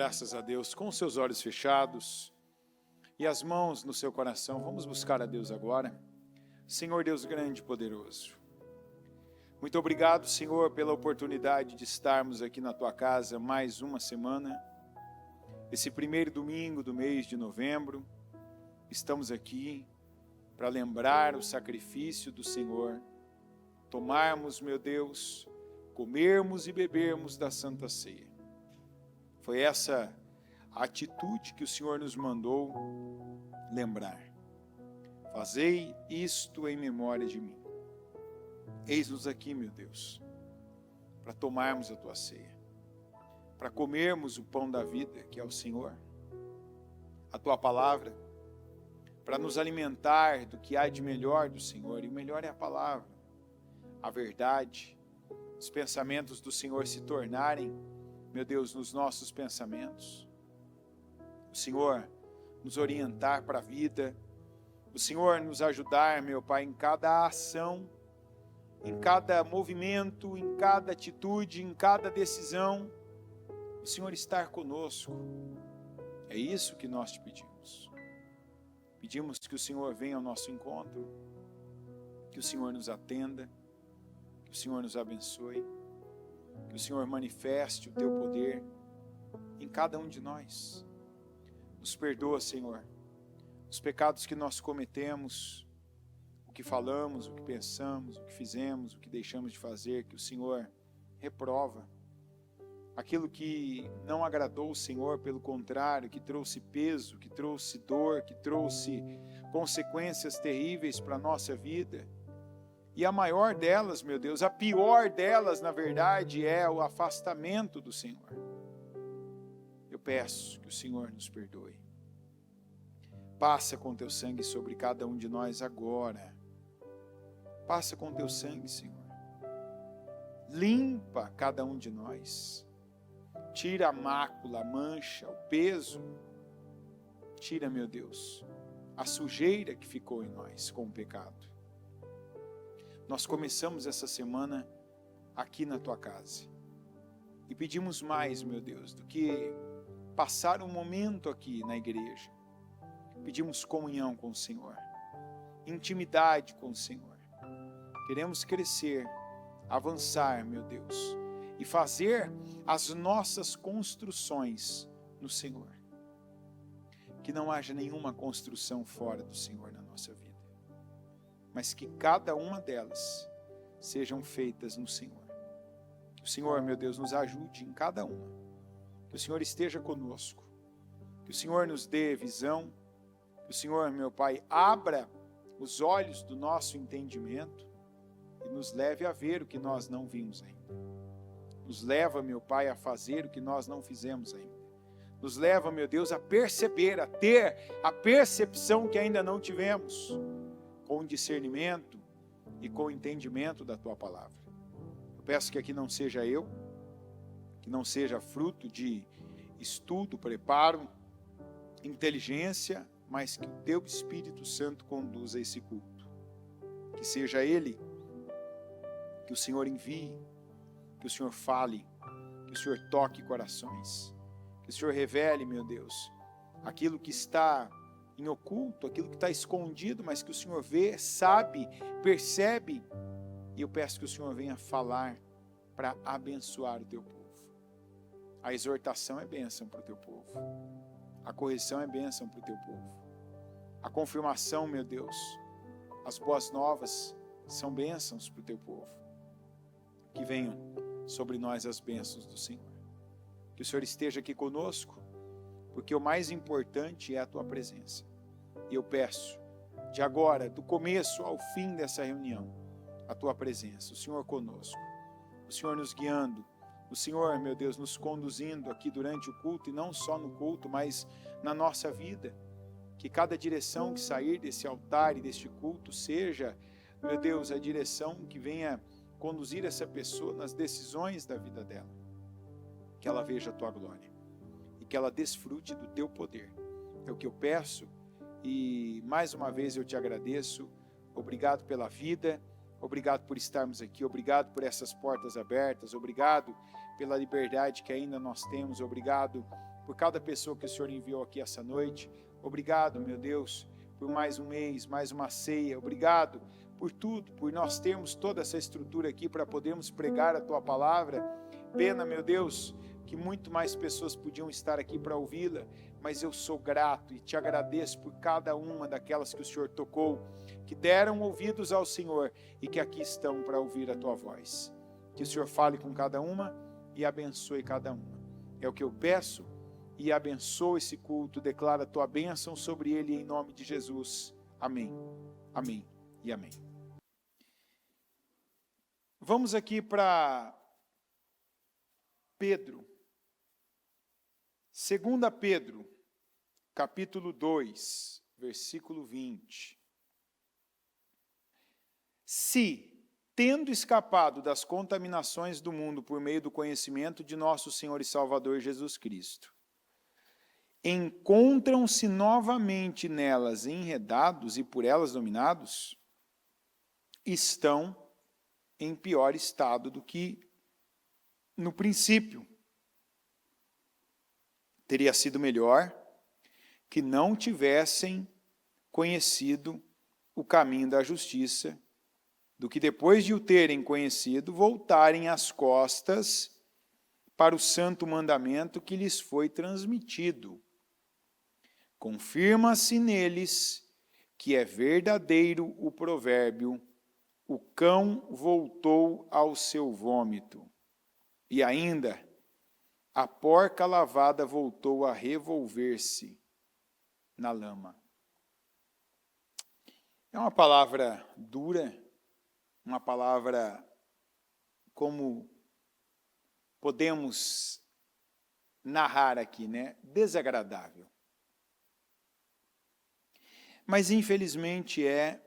Graças a Deus, com os seus olhos fechados e as mãos no seu coração, vamos buscar a Deus agora. Senhor Deus grande e poderoso, muito obrigado, Senhor, pela oportunidade de estarmos aqui na Tua casa mais uma semana. Esse primeiro domingo do mês de novembro, estamos aqui para lembrar o sacrifício do Senhor, tomarmos, meu Deus, comermos e bebermos da Santa Ceia. Foi essa a atitude que o Senhor nos mandou lembrar. Fazei isto em memória de mim. Eis-nos aqui, meu Deus, para tomarmos a Tua ceia, para comermos o pão da vida, que é o Senhor, a Tua palavra, para nos alimentar do que há de melhor do Senhor, e o melhor é a palavra, a verdade, os pensamentos do Senhor se tornarem, meu Deus, nos nossos pensamentos. O Senhor nos orientar para a vida, o Senhor nos ajudar, meu Pai, em cada ação, em cada movimento, em cada atitude, em cada decisão, o Senhor estar conosco. É isso que nós te pedimos. Pedimos que o Senhor venha ao nosso encontro, que o Senhor nos atenda, que o Senhor nos abençoe, que o Senhor manifeste o Teu poder em cada um de nós. Nos perdoa, Senhor, os pecados que nós cometemos, o que falamos, o que pensamos, o que fizemos, o que deixamos de fazer, que o Senhor reprova. Aquilo que não agradou o Senhor, pelo contrário, que trouxe peso, que trouxe dor, que trouxe consequências terríveis para a nossa vida. E a maior delas, meu Deus, a pior delas, na verdade, é o afastamento do Senhor. Eu peço que o Senhor nos perdoe. Passa com Teu sangue sobre cada um de nós agora. Passa com Teu sangue, Senhor. Limpa cada um de nós. Tira a mácula, a mancha, o peso. Tira, meu Deus, a sujeira que ficou em nós com o pecado. Nós começamos essa semana aqui na Tua casa. E pedimos mais, meu Deus, do que passar um momento aqui na igreja. Pedimos comunhão com o Senhor, intimidade com o Senhor. Queremos crescer, avançar, meu Deus, e fazer as nossas construções no Senhor. Que não haja nenhuma construção fora do Senhor na nossa vida, mas que cada uma delas sejam feitas no Senhor. Que o Senhor, meu Deus, nos ajude em cada uma. Que o Senhor esteja conosco. Que o Senhor nos dê visão. Que o Senhor, meu Pai, abra os olhos do nosso entendimento e nos leve a ver o que nós não vimos ainda. Nos leva, meu Pai, a fazer o que nós não fizemos ainda. Nos leva, meu Deus, a perceber, a ter a percepção que ainda não tivemos, com discernimento e com entendimento da Tua palavra. Eu peço que aqui não seja eu, que não seja fruto de estudo, preparo, inteligência, mas que o Teu Espírito Santo conduza esse culto. Que seja Ele que o Senhor envie, que o Senhor fale, que o Senhor toque corações, que o Senhor revele, meu Deus, aquilo que está em oculto, aquilo que está escondido, mas que o Senhor vê, sabe, percebe. E eu peço que o Senhor venha falar para abençoar o Teu povo. A exortação é bênção para o Teu povo. A correção é bênção para o Teu povo. A confirmação, meu Deus, as boas novas são bênçãos para o Teu povo. Que venham sobre nós as bênçãos do Senhor. Que o Senhor esteja aqui conosco, porque o mais importante é a Tua presença. E eu peço, de agora, do começo ao fim dessa reunião, a Tua presença, o Senhor conosco, o Senhor nos guiando, o Senhor, meu Deus, nos conduzindo aqui durante o culto, e não só no culto, mas na nossa vida. Que cada direção que sair desse altar e deste culto seja, meu Deus, a direção que venha conduzir essa pessoa nas decisões da vida dela. Que ela veja a Tua glória e que ela desfrute do Teu poder. É o que eu peço e mais uma vez eu Te agradeço. Obrigado pela vida, obrigado por estarmos aqui, obrigado por essas portas abertas, obrigado pela liberdade que ainda nós temos, obrigado por cada pessoa que o Senhor enviou aqui essa noite. Obrigado, meu Deus, por mais um mês, mais uma ceia. Obrigado por tudo, por nós termos toda essa estrutura aqui para podermos pregar a Tua palavra. Pena, meu Deus, que muito mais pessoas podiam estar aqui para ouvi-la, mas eu sou grato e te agradeço por cada uma daquelas que o Senhor tocou, que deram ouvidos ao Senhor e que aqui estão para ouvir a Tua voz. Que o Senhor fale com cada uma e abençoe cada uma. É o que eu peço, e abençoe esse culto, declara a Tua bênção sobre ele em nome de Jesus. Amém, amém e amém. Vamos aqui para Pedro. 2 Pedro, capítulo 2, versículo 20. Se, tendo escapado das contaminações do mundo por meio do conhecimento de nosso Senhor e Salvador Jesus Cristo, encontram-se novamente nelas enredados e por elas dominados, estão em pior estado do que no princípio. Teria sido melhor que não tivessem conhecido o caminho da justiça, do que depois de o terem conhecido, voltarem as costas para o santo mandamento que lhes foi transmitido. Confirma-se neles que é verdadeiro o provérbio: o cão voltou ao seu vômito. E ainda, a porca lavada voltou a revolver-se na lama. É uma palavra dura, uma palavra, como podemos narrar aqui, né? Desagradável. Mas infelizmente é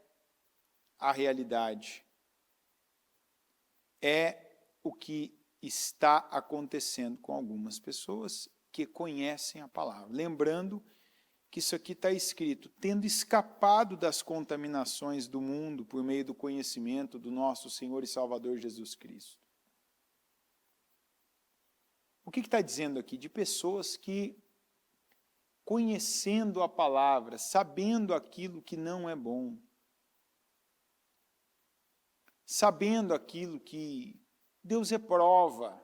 a realidade. É o que está acontecendo com algumas pessoas que conhecem a palavra. Lembrando que isso aqui está escrito, tendo escapado das contaminações do mundo por meio do conhecimento do nosso Senhor e Salvador Jesus Cristo. O que está dizendo aqui? De pessoas que, conhecendo a palavra, sabendo aquilo que não é bom, sabendo aquilo que Deus reprova,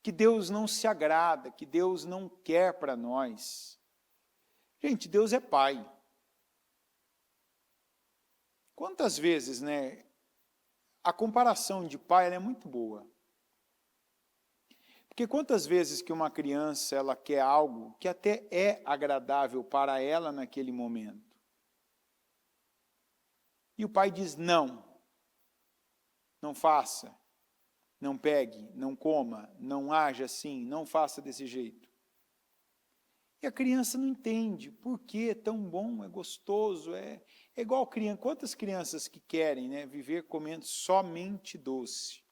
que Deus não se agrada, que Deus não quer para nós. Gente, Deus é Pai. Quantas vezes, né? A comparação de pai ela é muito boa. Porque quantas vezes que uma criança ela quer algo que até é agradável para ela naquele momento. E o pai diz não. Não faça. Não pegue, não coma, não haja assim, não faça desse jeito. E a criança não entende por que é tão bom, é gostoso, é igual criança. Quantas crianças que querem, né, viver comendo somente doce?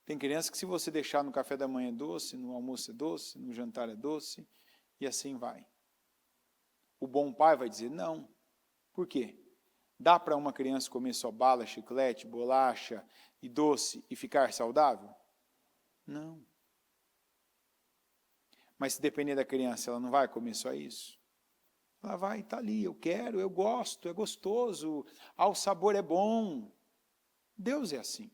Tem criança que se você deixar no café da manhã é doce, no almoço é doce, no jantar é doce, e assim vai. O bom pai vai dizer não. Por quê? Dá para uma criança comer só bala, chiclete, bolacha e doce e ficar saudável? Não. Mas se depender da criança, ela não vai comer só isso? Ela vai, está ali, eu quero, eu gosto, é gostoso, o sabor é bom. Deus é assim.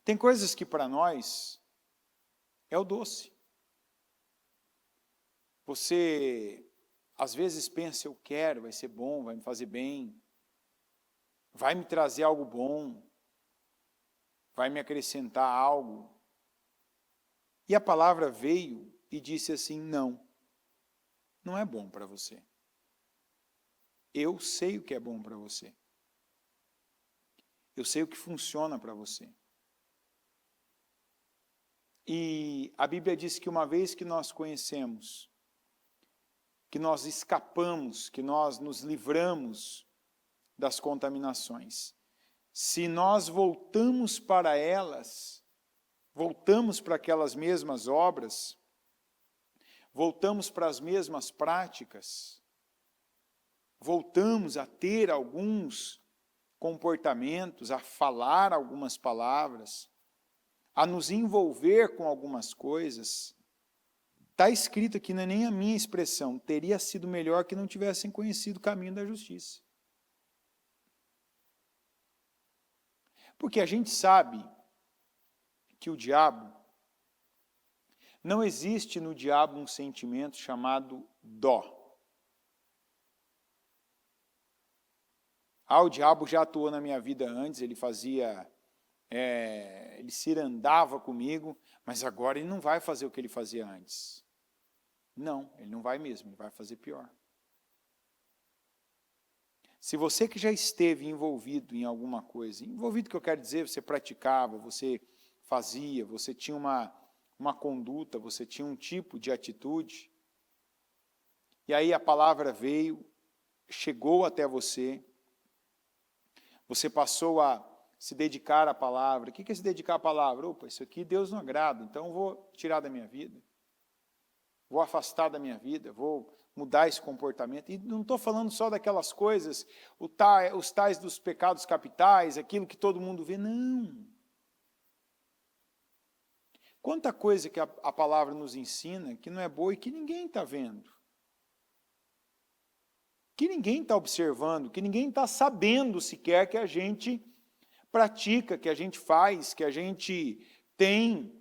Tem coisas que para nós é o doce. Você às vezes pensa, eu quero, vai ser bom, vai me fazer bem, vai me trazer algo bom, vai me acrescentar algo. E a palavra veio e disse assim, não, não é bom para você. Eu sei o que é bom para você. Eu sei o que funciona para você. E a Bíblia diz que uma vez que nós conhecemos, que nós escapamos, que nós nos livramos das contaminações, se nós voltamos para elas, voltamos para aquelas mesmas obras, voltamos para as mesmas práticas, voltamos a ter alguns comportamentos, a falar algumas palavras, a nos envolver com algumas coisas, está escrito aqui, não é nem a minha expressão, teria sido melhor que não tivessem conhecido o caminho da justiça. Porque a gente sabe que o diabo, não existe no diabo um sentimento chamado dó. O diabo já atuou na minha vida antes, ele fazia, ele cirandava comigo, mas agora ele não vai fazer o que ele fazia antes. Não, ele não vai mesmo, ele vai fazer pior. Se você que já esteve envolvido em alguma coisa, envolvido que eu quero dizer, você praticava, você fazia, você tinha uma conduta, você tinha um tipo de atitude, e aí a palavra veio, chegou até você, você passou a se dedicar à palavra. O que é se dedicar à palavra? Opa, isso aqui Deus não agrada, então eu vou tirar da minha vida, vou afastar da minha vida, vou mudar esse comportamento. E não estou falando só daquelas coisas, os tais dos pecados capitais, aquilo que todo mundo vê, não. Quanta coisa que a palavra nos ensina que não é boa e que ninguém está vendo. Que ninguém está observando, que ninguém está sabendo sequer que a gente pratica, que a gente faz, que a gente tem,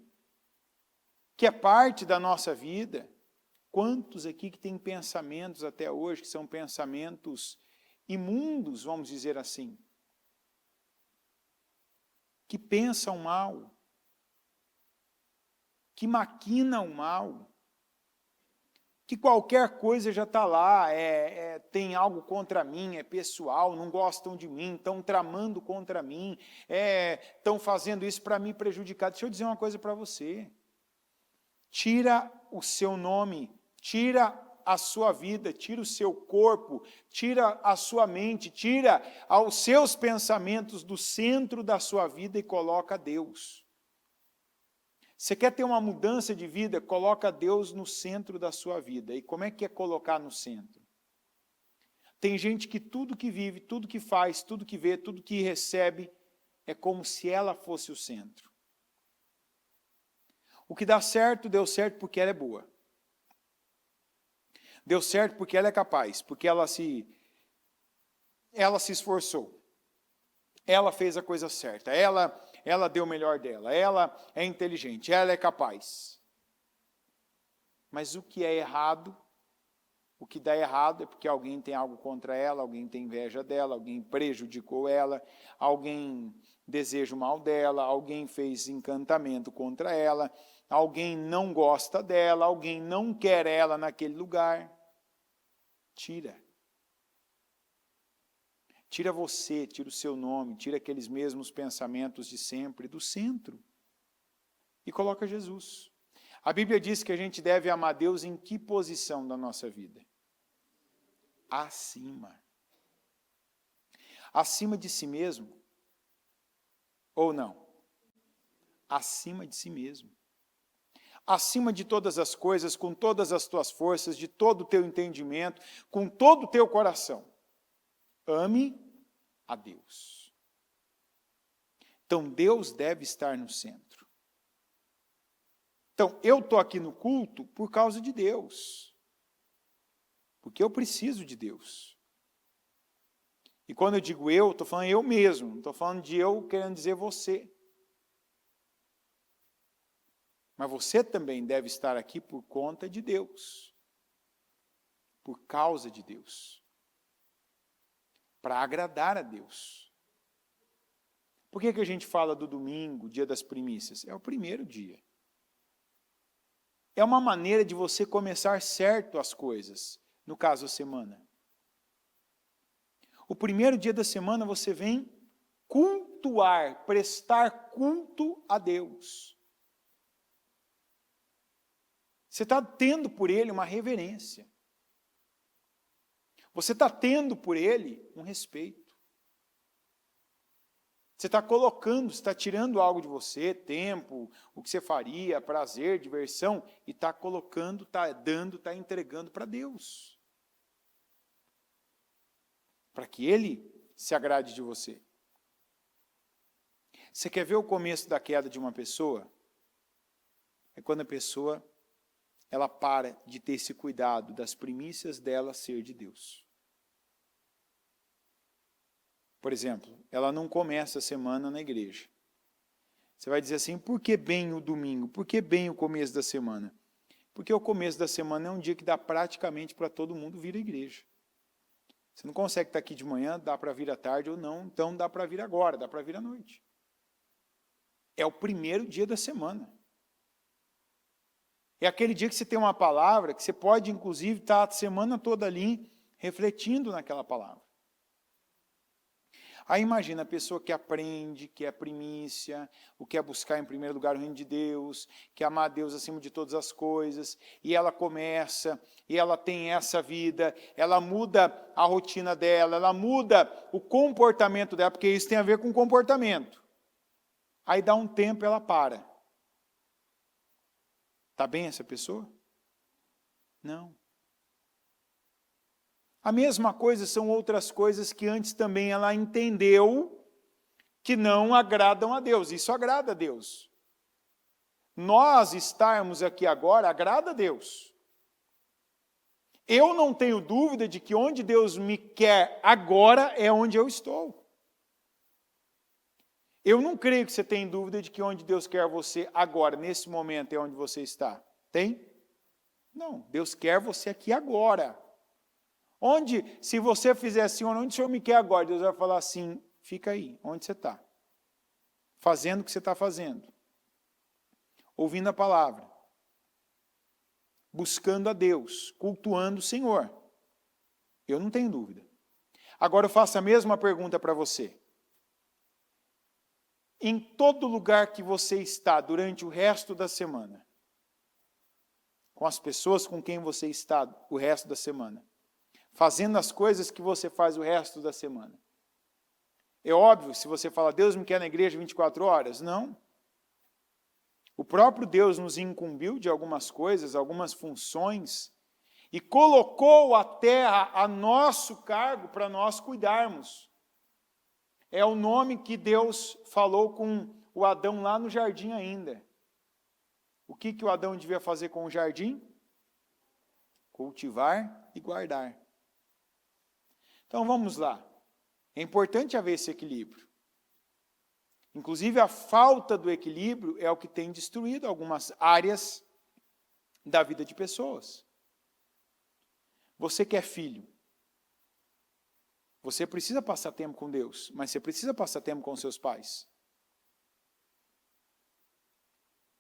que é parte da nossa vida. Quantos aqui que têm pensamentos até hoje, que são pensamentos imundos, vamos dizer assim, que pensam mal, que maquinam mal, que qualquer coisa já está lá, tem algo contra mim, é pessoal, não gostam de mim, estão tramando contra mim, estão fazendo isso para me prejudicar. Deixa eu dizer uma coisa para você. Tira o seu nome, tira a sua vida, tira o seu corpo, tira a sua mente, tira os seus pensamentos do centro da sua vida e coloca Deus. Você quer ter uma mudança de vida? Coloca Deus no centro da sua vida. E como é que é colocar no centro? Tem gente que tudo que vive, tudo que faz, tudo que vê, tudo que recebe, é como se ela fosse o centro. O que dá certo, deu certo porque ela é boa. Deu certo porque ela é capaz, porque ela se esforçou. Ela fez a coisa certa, ela deu o melhor dela, ela é inteligente, ela é capaz. Mas o que é errado, o que dá errado é porque alguém tem algo contra ela, alguém tem inveja dela, alguém prejudicou ela, alguém deseja o mal dela, alguém fez encantamento contra ela, alguém não gosta dela, alguém não quer ela naquele lugar. Tira. Tira você, tira o seu nome, tira aqueles mesmos pensamentos de sempre do centro e coloca Jesus. A Bíblia diz que a gente deve amar Deus em que posição da nossa vida? Acima. Acima de si mesmo? Ou não? Acima de si mesmo. Acima de todas as coisas, com todas as tuas forças, de todo o teu entendimento, com todo o teu coração. Ame a Deus. Então, Deus deve estar no centro. Então, eu estou aqui no culto por causa de Deus. Porque eu preciso de Deus. E quando eu digo eu, estou falando eu mesmo, não estou falando de eu querendo dizer você. Mas você também deve estar aqui por conta de Deus. Por causa de Deus. Para agradar a Deus. Por que a gente fala do domingo, dia das primícias? É o primeiro dia. É uma maneira de você começar certo as coisas, no caso a semana. O primeiro dia da semana você vem cultuar, prestar culto a Deus. Você está tendo por Ele uma reverência. Você está tendo por Ele um respeito. Você está colocando, você está tirando algo de você, tempo, o que você faria, prazer, diversão, e está colocando, está dando, está entregando para Deus. Para que Ele se agrade de você. Você quer ver o começo da queda de uma pessoa? É quando a pessoa ela para de ter esse cuidado das primícias dela ser de Deus. Por exemplo, ela não começa a semana na igreja. Você vai dizer assim, por que bem o domingo? Por que bem o começo da semana? Porque o começo da semana é um dia que dá praticamente para todo mundo vir à igreja. Você não consegue estar aqui de manhã, dá para vir à tarde ou não, então dá para vir agora, dá para vir à noite. É o primeiro dia da semana. É aquele dia que você tem uma palavra, que você pode, inclusive, estar a semana toda ali refletindo naquela palavra. Aí imagina a pessoa que aprende, que é primícia, o que é buscar em primeiro lugar o reino de Deus, que é amar a Deus acima de todas as coisas, e ela começa, e ela tem essa vida, ela muda a rotina dela, ela muda o comportamento dela, porque isso tem a ver com comportamento. Aí dá um tempo e ela para. Está bem essa pessoa? Não. A mesma coisa são outras coisas que antes também ela entendeu que não agradam a Deus. Isso agrada a Deus. Nós estarmos aqui agora agrada a Deus. Eu não tenho dúvida de que onde Deus me quer agora é onde eu estou. Eu não creio que você tenha dúvida de que onde Deus quer você agora, nesse momento, é onde você está. Tem? Não, Deus quer você aqui agora. Onde, se você fizer assim, onde o Senhor me quer agora, Deus vai falar assim, fica aí, onde você está. Fazendo o que você está fazendo. Ouvindo a palavra. Buscando a Deus, cultuando o Senhor. Eu não tenho dúvida. Agora eu faço a mesma pergunta para você. Em todo lugar que você está durante o resto da semana, com as pessoas com quem você está o resto da semana, fazendo as coisas que você faz o resto da semana. É óbvio, se você fala, Deus me quer na igreja 24 horas, não. O próprio Deus nos incumbiu de algumas coisas, algumas funções, e colocou a terra a nosso cargo para nós cuidarmos. É o nome que Deus falou com o Adão lá no jardim ainda. O que o Adão devia fazer com o jardim? Cultivar e guardar. Então vamos lá. É importante haver esse equilíbrio. Inclusive a falta do equilíbrio é o que tem destruído algumas áreas da vida de pessoas. Você que é filho, você precisa passar tempo com Deus, mas você precisa passar tempo com seus pais.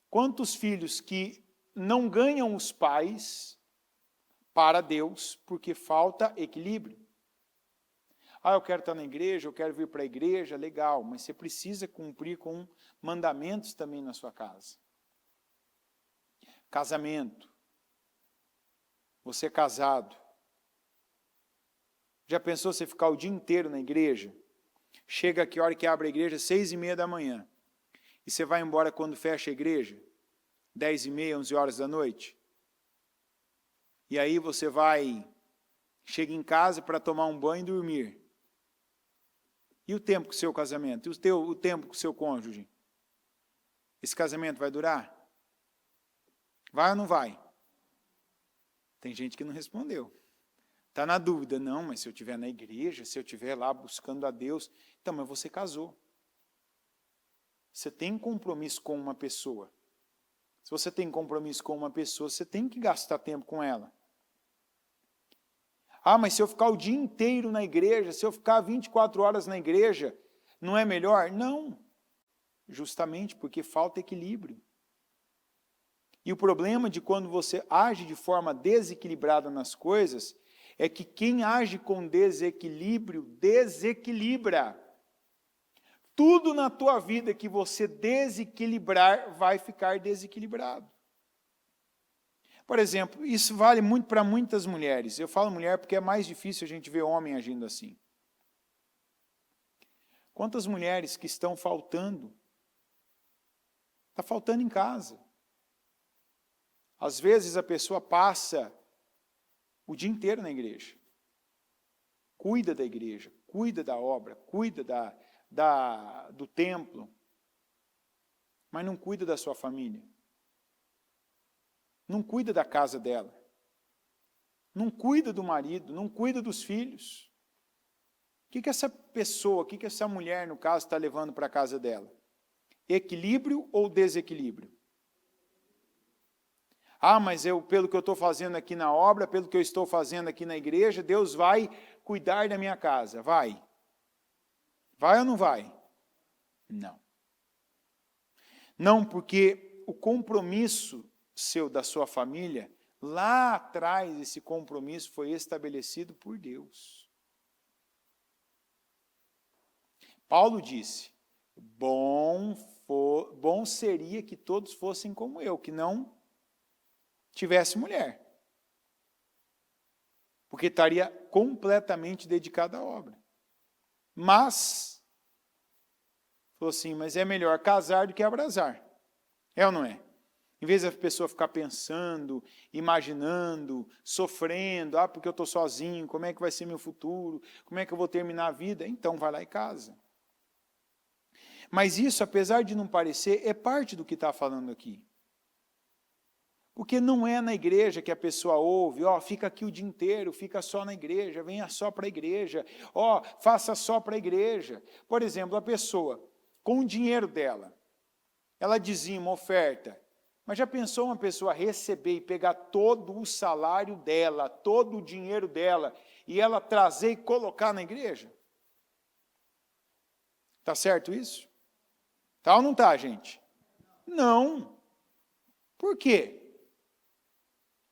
Quantos filhos que não ganham os pais para Deus porque falta equilíbrio? Ah, eu quero estar na igreja, eu quero vir para a igreja, legal, mas você precisa cumprir com mandamentos também na sua casa. Casamento. Você é casado. Já pensou você ficar o dia inteiro na igreja? Chega aqui a hora que abre a igreja, 6:30 da manhã. E você vai embora quando fecha a igreja? 10:30, 11 horas da noite? E aí você chega em casa para tomar um banho e dormir. E o tempo com o seu casamento? E o tempo com o seu cônjuge? Esse casamento vai durar? Vai ou não vai? Tem gente que não respondeu. Está na dúvida. Não, mas se eu estiver na igreja, se eu estiver lá buscando a Deus... Então, mas você casou. Você tem compromisso com uma pessoa. Se você tem compromisso com uma pessoa, você tem que gastar tempo com ela. Ah, mas se eu ficar o dia inteiro na igreja, se eu ficar 24 horas na igreja, não é melhor? Não. Justamente porque falta equilíbrio. E o problema de quando você age de forma desequilibrada nas coisas, é que quem age com desequilíbrio, desequilibra. Tudo na tua vida que você desequilibrar, vai ficar desequilibrado. Por exemplo, isso vale muito para muitas mulheres. Eu falo mulher porque é mais difícil a gente ver homem agindo assim. Quantas mulheres que estão faltando? Está faltando em casa. Às vezes a pessoa passa o dia inteiro na igreja. Cuida da igreja, cuida da obra, cuida do templo. mas não cuida da sua família. Não cuida da casa dela. Não cuida do marido, não cuida dos filhos. O que essa pessoa, o que essa mulher, no caso, está levando para a casa dela? Equilíbrio ou desequilíbrio? Ah, mas pelo que eu estou fazendo aqui na obra, pelo que eu estou fazendo aqui na igreja, Deus vai cuidar da minha casa. Vai. Vai ou não vai? Não. Não, porque o compromisso seu, da sua família, lá atrás esse compromisso foi estabelecido por Deus. Paulo disse, bom seria que todos fossem como eu, que não tivesse mulher. Porque estaria completamente dedicado à obra. Mas, falou assim, mas é melhor casar do que abrasar. É ou não é? Em vez da pessoa ficar pensando, imaginando, sofrendo, porque eu estou sozinho, como é que vai ser meu futuro, como é que eu vou terminar a vida? Então vai lá e casa. Mas isso, apesar de não parecer, é parte do que está falando aqui. Porque não é na igreja que a pessoa ouve, fica aqui o dia inteiro, fica só na igreja, venha só para a igreja, faça só para a igreja. Por exemplo, a pessoa, com o dinheiro dela, ela dizima, oferta, mas já pensou uma pessoa receber e pegar todo o salário dela, todo o dinheiro dela, e ela trazer e colocar na igreja? Está certo isso? Tá ou não tá, gente? Não. Por quê?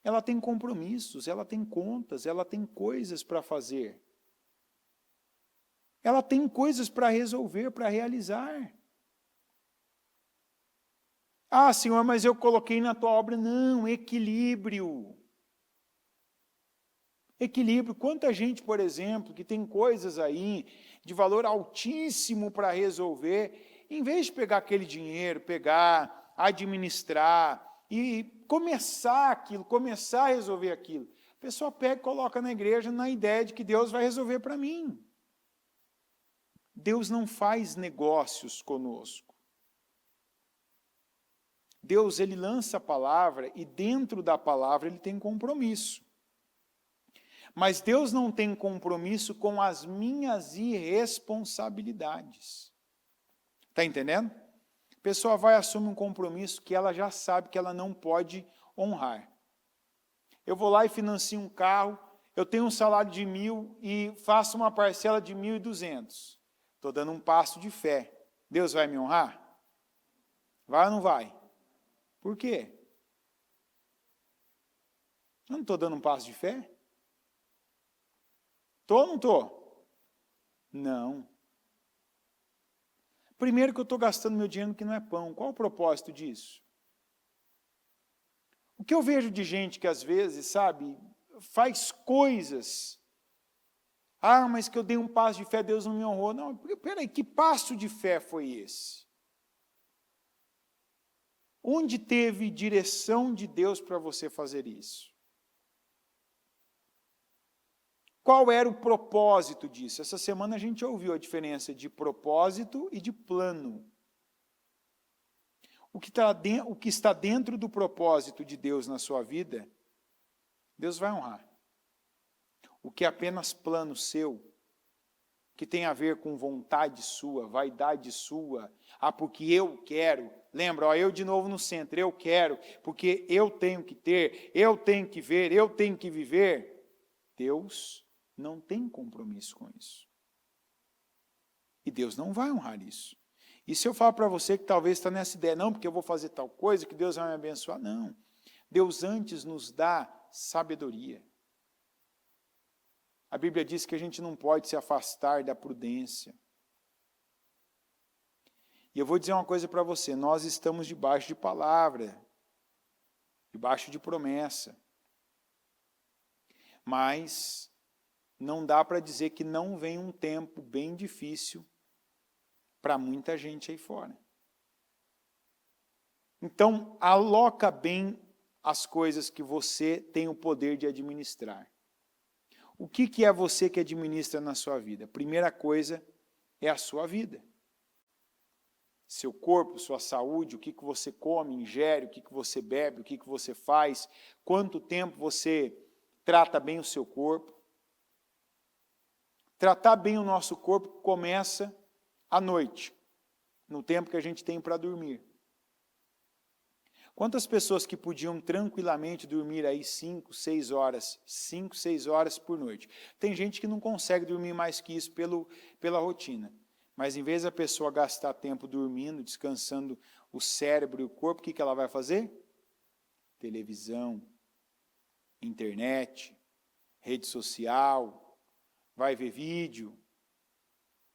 Ela tem compromissos, ela tem contas, ela tem coisas para fazer. Ela tem coisas para resolver, para realizar. Ah, Senhor, mas eu coloquei na tua obra. Não, equilíbrio. Equilíbrio. Quanta gente, por exemplo, que tem coisas aí de valor altíssimo para resolver, em vez de pegar aquele dinheiro, administrar e começar aquilo, começar a resolver aquilo, a pessoa pega e coloca na igreja na ideia de que Deus vai resolver para mim. Deus não faz negócios conosco. Deus, ele lança a palavra e dentro da palavra ele tem compromisso. Mas Deus não tem compromisso com as minhas irresponsabilidades. Está entendendo? A pessoa vai assumir um compromisso que ela já sabe que ela não pode honrar. Eu vou lá e financio um carro, eu tenho um salário de 1.000 e faço uma parcela de 1.200. Estou dando um passo de fé. Deus vai me honrar? Vai ou não vai? Por quê? Eu não estou dando um passo de fé? Estou ou não estou? Não. Primeiro que eu estou gastando meu dinheiro que não é pão. Qual o propósito disso? O que eu vejo de gente que às vezes, faz coisas. Ah, mas que eu dei um passo de fé, Deus não me honrou. Não, peraí, que passo de fé foi esse? Onde teve direção de Deus para você fazer isso? Qual era o propósito disso? Essa semana a gente ouviu a diferença de propósito e de plano. O que está dentro do propósito de Deus na sua vida, Deus vai honrar. O que é apenas plano seu, que tem a ver com vontade sua, vaidade sua, porque eu quero, lembra, eu de novo no centro, eu quero, porque eu tenho que ter, eu tenho que ver, eu tenho que viver, Deus não tem compromisso com isso. E Deus não vai honrar isso. E se eu falar para você que talvez está nessa ideia, não, porque eu vou fazer tal coisa, que Deus vai me abençoar, não. Deus antes nos dá sabedoria. A Bíblia diz que a gente não pode se afastar da prudência. E eu vou dizer uma coisa para você, nós estamos debaixo de palavra, debaixo de promessa. Mas não dá para dizer que não vem um tempo bem difícil para muita gente aí fora. Então, aloca bem as coisas que você tem o poder de administrar. O que é você que administra na sua vida? A primeira coisa é a sua vida. seu corpo, sua saúde, o que você come, ingere, o que você bebe, o que você faz, quanto tempo você trata bem o seu corpo. Tratar bem o nosso corpo começa à noite, no tempo que a gente tem para dormir. Quantas pessoas que podiam tranquilamente dormir aí 5, 6 horas, 5, 6 horas por noite? Tem gente que não consegue dormir mais que isso pela rotina. Mas em vez da pessoa gastar tempo dormindo, descansando o cérebro e o corpo, o que ela vai fazer? Televisão, internet, rede social, vai ver vídeo.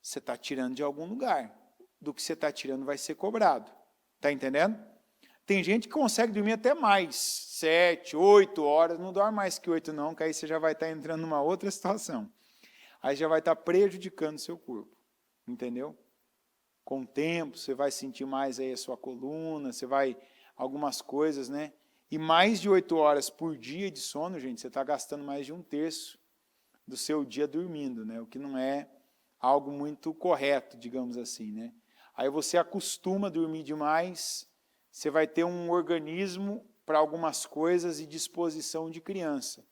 Você está tirando de algum lugar. Do que você está tirando vai ser cobrado. Está entendendo? Tem gente que consegue dormir até mais, 7, 8 horas, não dorme mais que 8 não, que aí você já vai estar entrando numa outra situação. Aí já vai estar prejudicando o seu corpo, entendeu? Com o tempo, você vai sentir mais aí a sua coluna, você vai, algumas coisas, né? E mais de 8 horas por dia de sono, gente, você está gastando mais de 1/3 do seu dia dormindo, né? O que não é algo muito correto, digamos assim, né? Aí você acostuma a dormir demais, você vai ter um organismo para algumas coisas e disposição de criança.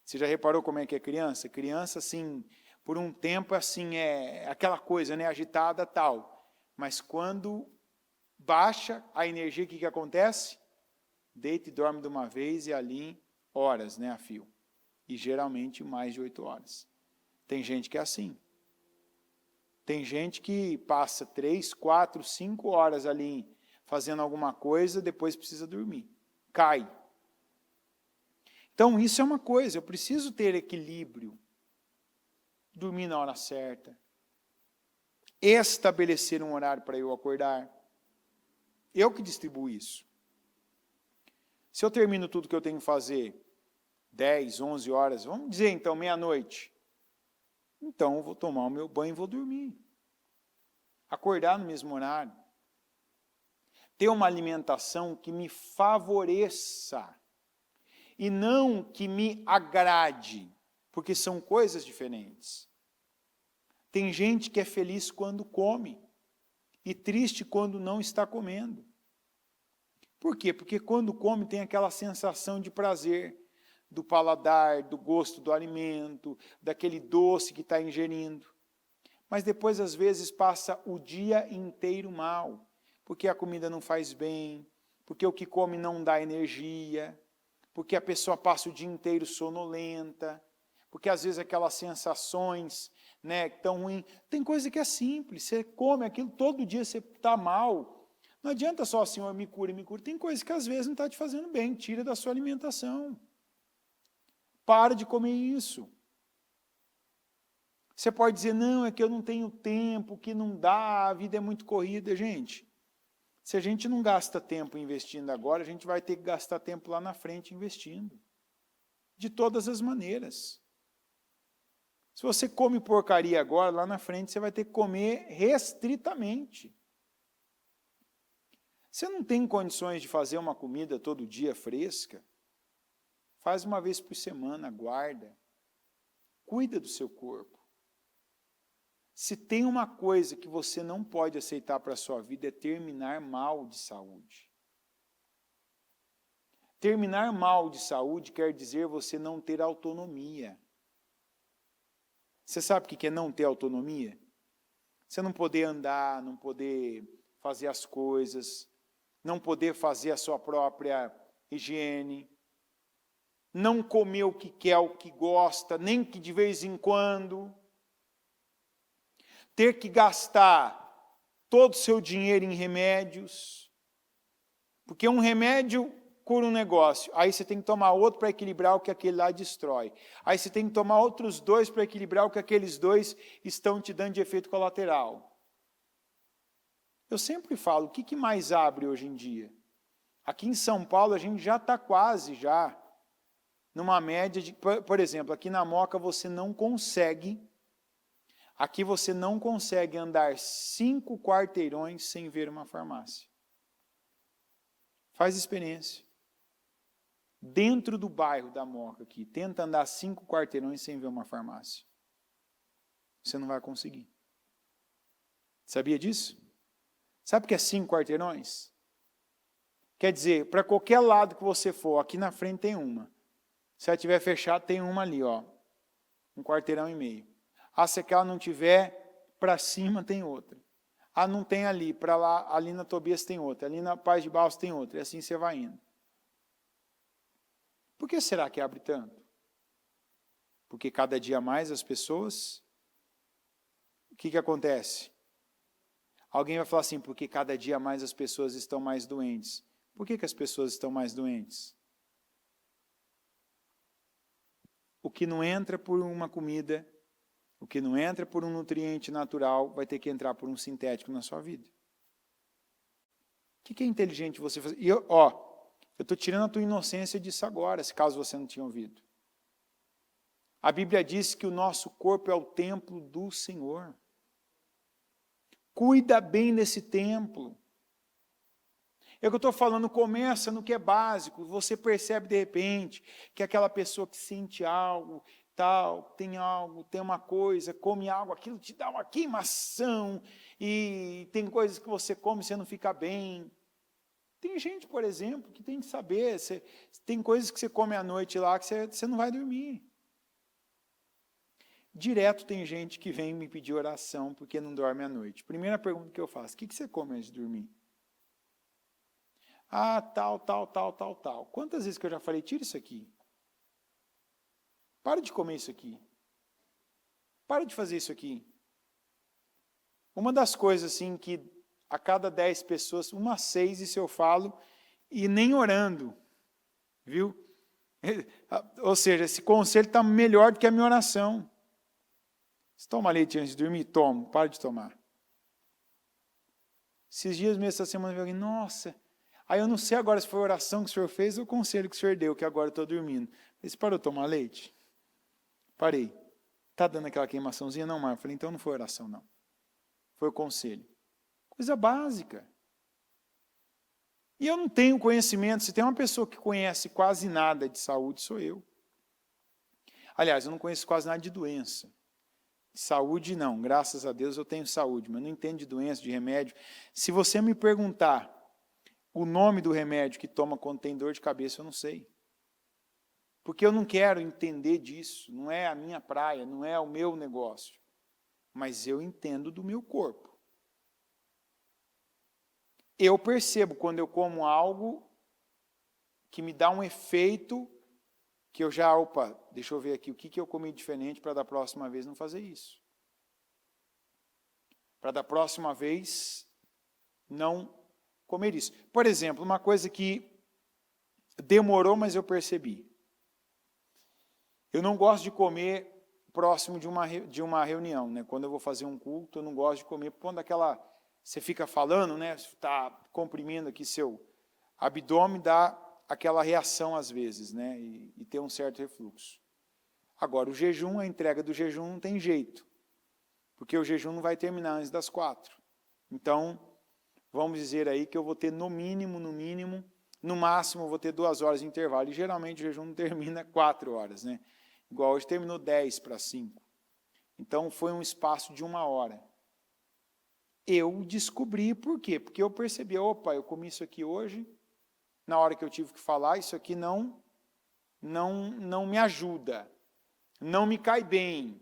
Você já reparou como é que é criança? Criança, assim, por um tempo, assim, é aquela coisa, né, agitada, tal. Mas quando baixa a energia, o que acontece? Deita e dorme de uma vez e ali horas, né, a fio. E geralmente mais de 8 horas. Tem gente que é assim. Tem gente que passa 3, 4, 5 horas ali fazendo alguma coisa, depois precisa dormir. Cai. Então, isso é uma coisa, eu preciso ter equilíbrio. Dormir na hora certa. Estabelecer um horário para eu acordar. Eu que distribuo isso. Se eu termino tudo que eu tenho que fazer 10, 11 horas, vamos dizer então meia-noite, então eu vou tomar o meu banho e vou dormir. Acordar no mesmo horário. Ter uma alimentação que me favoreça e não que me agrade, porque são coisas diferentes. Tem gente que é feliz quando come e triste quando não está comendo. Por quê? Porque quando come tem aquela sensação de prazer, do paladar, do gosto do alimento, daquele doce que está ingerindo. Mas depois, às vezes, passa o dia inteiro mal, porque a comida não faz bem, porque o que come não dá energia, porque a pessoa passa o dia inteiro sonolenta, porque às vezes aquelas sensações, né, tão ruins. Tem coisa que é simples, você come aquilo, todo dia você está mal. Não adianta só assim, oh, me cura, me cura. Tem coisa que às vezes não está te fazendo bem, tira da sua alimentação. Para de comer isso. Você pode dizer, não, é que eu não tenho tempo, que não dá, a vida é muito corrida. Gente, se a gente não gasta tempo investindo agora, a gente vai ter que gastar tempo lá na frente investindo. De todas as maneiras. Se você come porcaria agora, lá na frente você vai ter que comer restritamente. Você não tem condições de fazer uma comida todo dia fresca? Faz uma vez por semana, guarda. Cuida do seu corpo. Se tem uma coisa que você não pode aceitar para a sua vida é terminar mal de saúde. Terminar mal de saúde quer dizer você não ter autonomia. Você sabe o que é não ter autonomia? Você não poder andar, não poder fazer as coisas, não poder fazer a sua própria higiene, não comer o que quer, o que gosta, nem que de vez em quando. Ter que gastar todo o seu dinheiro em remédios, porque um remédio cura um negócio, aí você tem que tomar outro para equilibrar o que aquele lá destrói. Aí você tem que tomar outros 2 para equilibrar o que aqueles 2 estão te dando de efeito colateral. Eu sempre falo, o que mais abre hoje em dia? Aqui em São Paulo a gente já está quase já numa média de, por exemplo, aqui na Moca você não consegue andar 5 quarteirões sem ver uma farmácia. Faz experiência. Dentro do bairro da Moca aqui, tenta andar 5 quarteirões sem ver uma farmácia. Você não vai conseguir. Sabia disso? Sabe o que é 5 quarteirões? Quer dizer, para qualquer lado que você for, aqui na frente tem uma. Se ela estiver fechada, tem uma ali, ó. 1,5 quarteirão. Se aquela não tiver, para cima tem outra. Não tem ali, para lá, ali na Tobias tem outra, ali na Paz de Barros tem outra, e assim você vai indo. Por que será que abre tanto? Porque cada dia mais as pessoas, o que acontece? Alguém vai falar assim, porque cada dia mais as pessoas estão mais doentes. Por que as pessoas estão mais doentes? O que não entra por uma comida, o que não entra por um nutriente natural, vai ter que entrar por um sintético na sua vida. O que é inteligente você fazer? E eu estou tirando a tua inocência disso agora, se caso você não tinha ouvido. A Bíblia diz que o nosso corpo é o templo do Senhor. Cuida bem desse templo. É o que eu estou falando, começa no que é básico. Você percebe de repente que aquela pessoa que sente algo, tal, tem uma coisa, come algo, aquilo te dá uma queimação, e tem coisas que você come e você não fica bem. Tem gente, por exemplo, que tem que saber, tem coisas que você come à noite lá que você não vai dormir. Direto tem gente que vem me pedir oração porque não dorme à noite. Primeira pergunta que eu faço, o que você come antes de dormir? Tal. Quantas vezes que eu já falei, tira isso aqui. Para de comer isso aqui. Para de fazer isso aqui. Uma das coisas assim que a cada 10 pessoas, 6, isso eu falo, e nem orando. Viu? Ou seja, esse conselho está melhor do que a minha oração. Você toma leite antes de dormir? Tomo, para de tomar. Esses dias mesmo, essa semana, eu falei, nossa, aí eu não sei agora se foi a oração que o senhor fez ou o conselho que o senhor deu, que agora eu estou dormindo. Você parou de tomar leite? Parei. Está dando aquela queimaçãozinha? Não, mas eu falei, então não foi oração, não. Foi o conselho. Coisa básica. E eu não tenho conhecimento, se tem uma pessoa que conhece quase nada de saúde, sou eu. Aliás, eu não conheço quase nada de doença. Saúde não, graças a Deus eu tenho saúde, mas não entendo de doença, de remédio. Se você me perguntar o nome do remédio que toma quando tem dor de cabeça, eu não sei. Porque eu não quero entender disso, não é a minha praia, não é o meu negócio. Mas eu entendo do meu corpo. Eu percebo quando eu como algo que me dá um efeito que eu já, deixa eu ver aqui, o que eu comi diferente para da próxima vez não fazer isso. Para da próxima vez não comer isso. Por exemplo, uma coisa que demorou, mas eu percebi. Eu não gosto de comer próximo de uma reunião, né? Quando eu vou fazer um culto, eu não gosto de comer, quando você fica falando, né? Está comprimindo aqui seu abdômen, dá aquela reação às vezes, né? E tem um certo refluxo. Agora, o jejum, a entrega do jejum não tem jeito, porque o jejum não vai terminar antes das 4. Então, vamos dizer aí que eu vou ter no máximo eu vou ter 2 horas de intervalo, e geralmente o jejum não termina 4 horas, né? Igual hoje terminou 10 para 5. Então, foi um espaço de 1 hora. Eu descobri por quê? Porque eu percebi, eu comi isso aqui hoje, na hora que eu tive que falar, isso aqui não me ajuda, não me cai bem.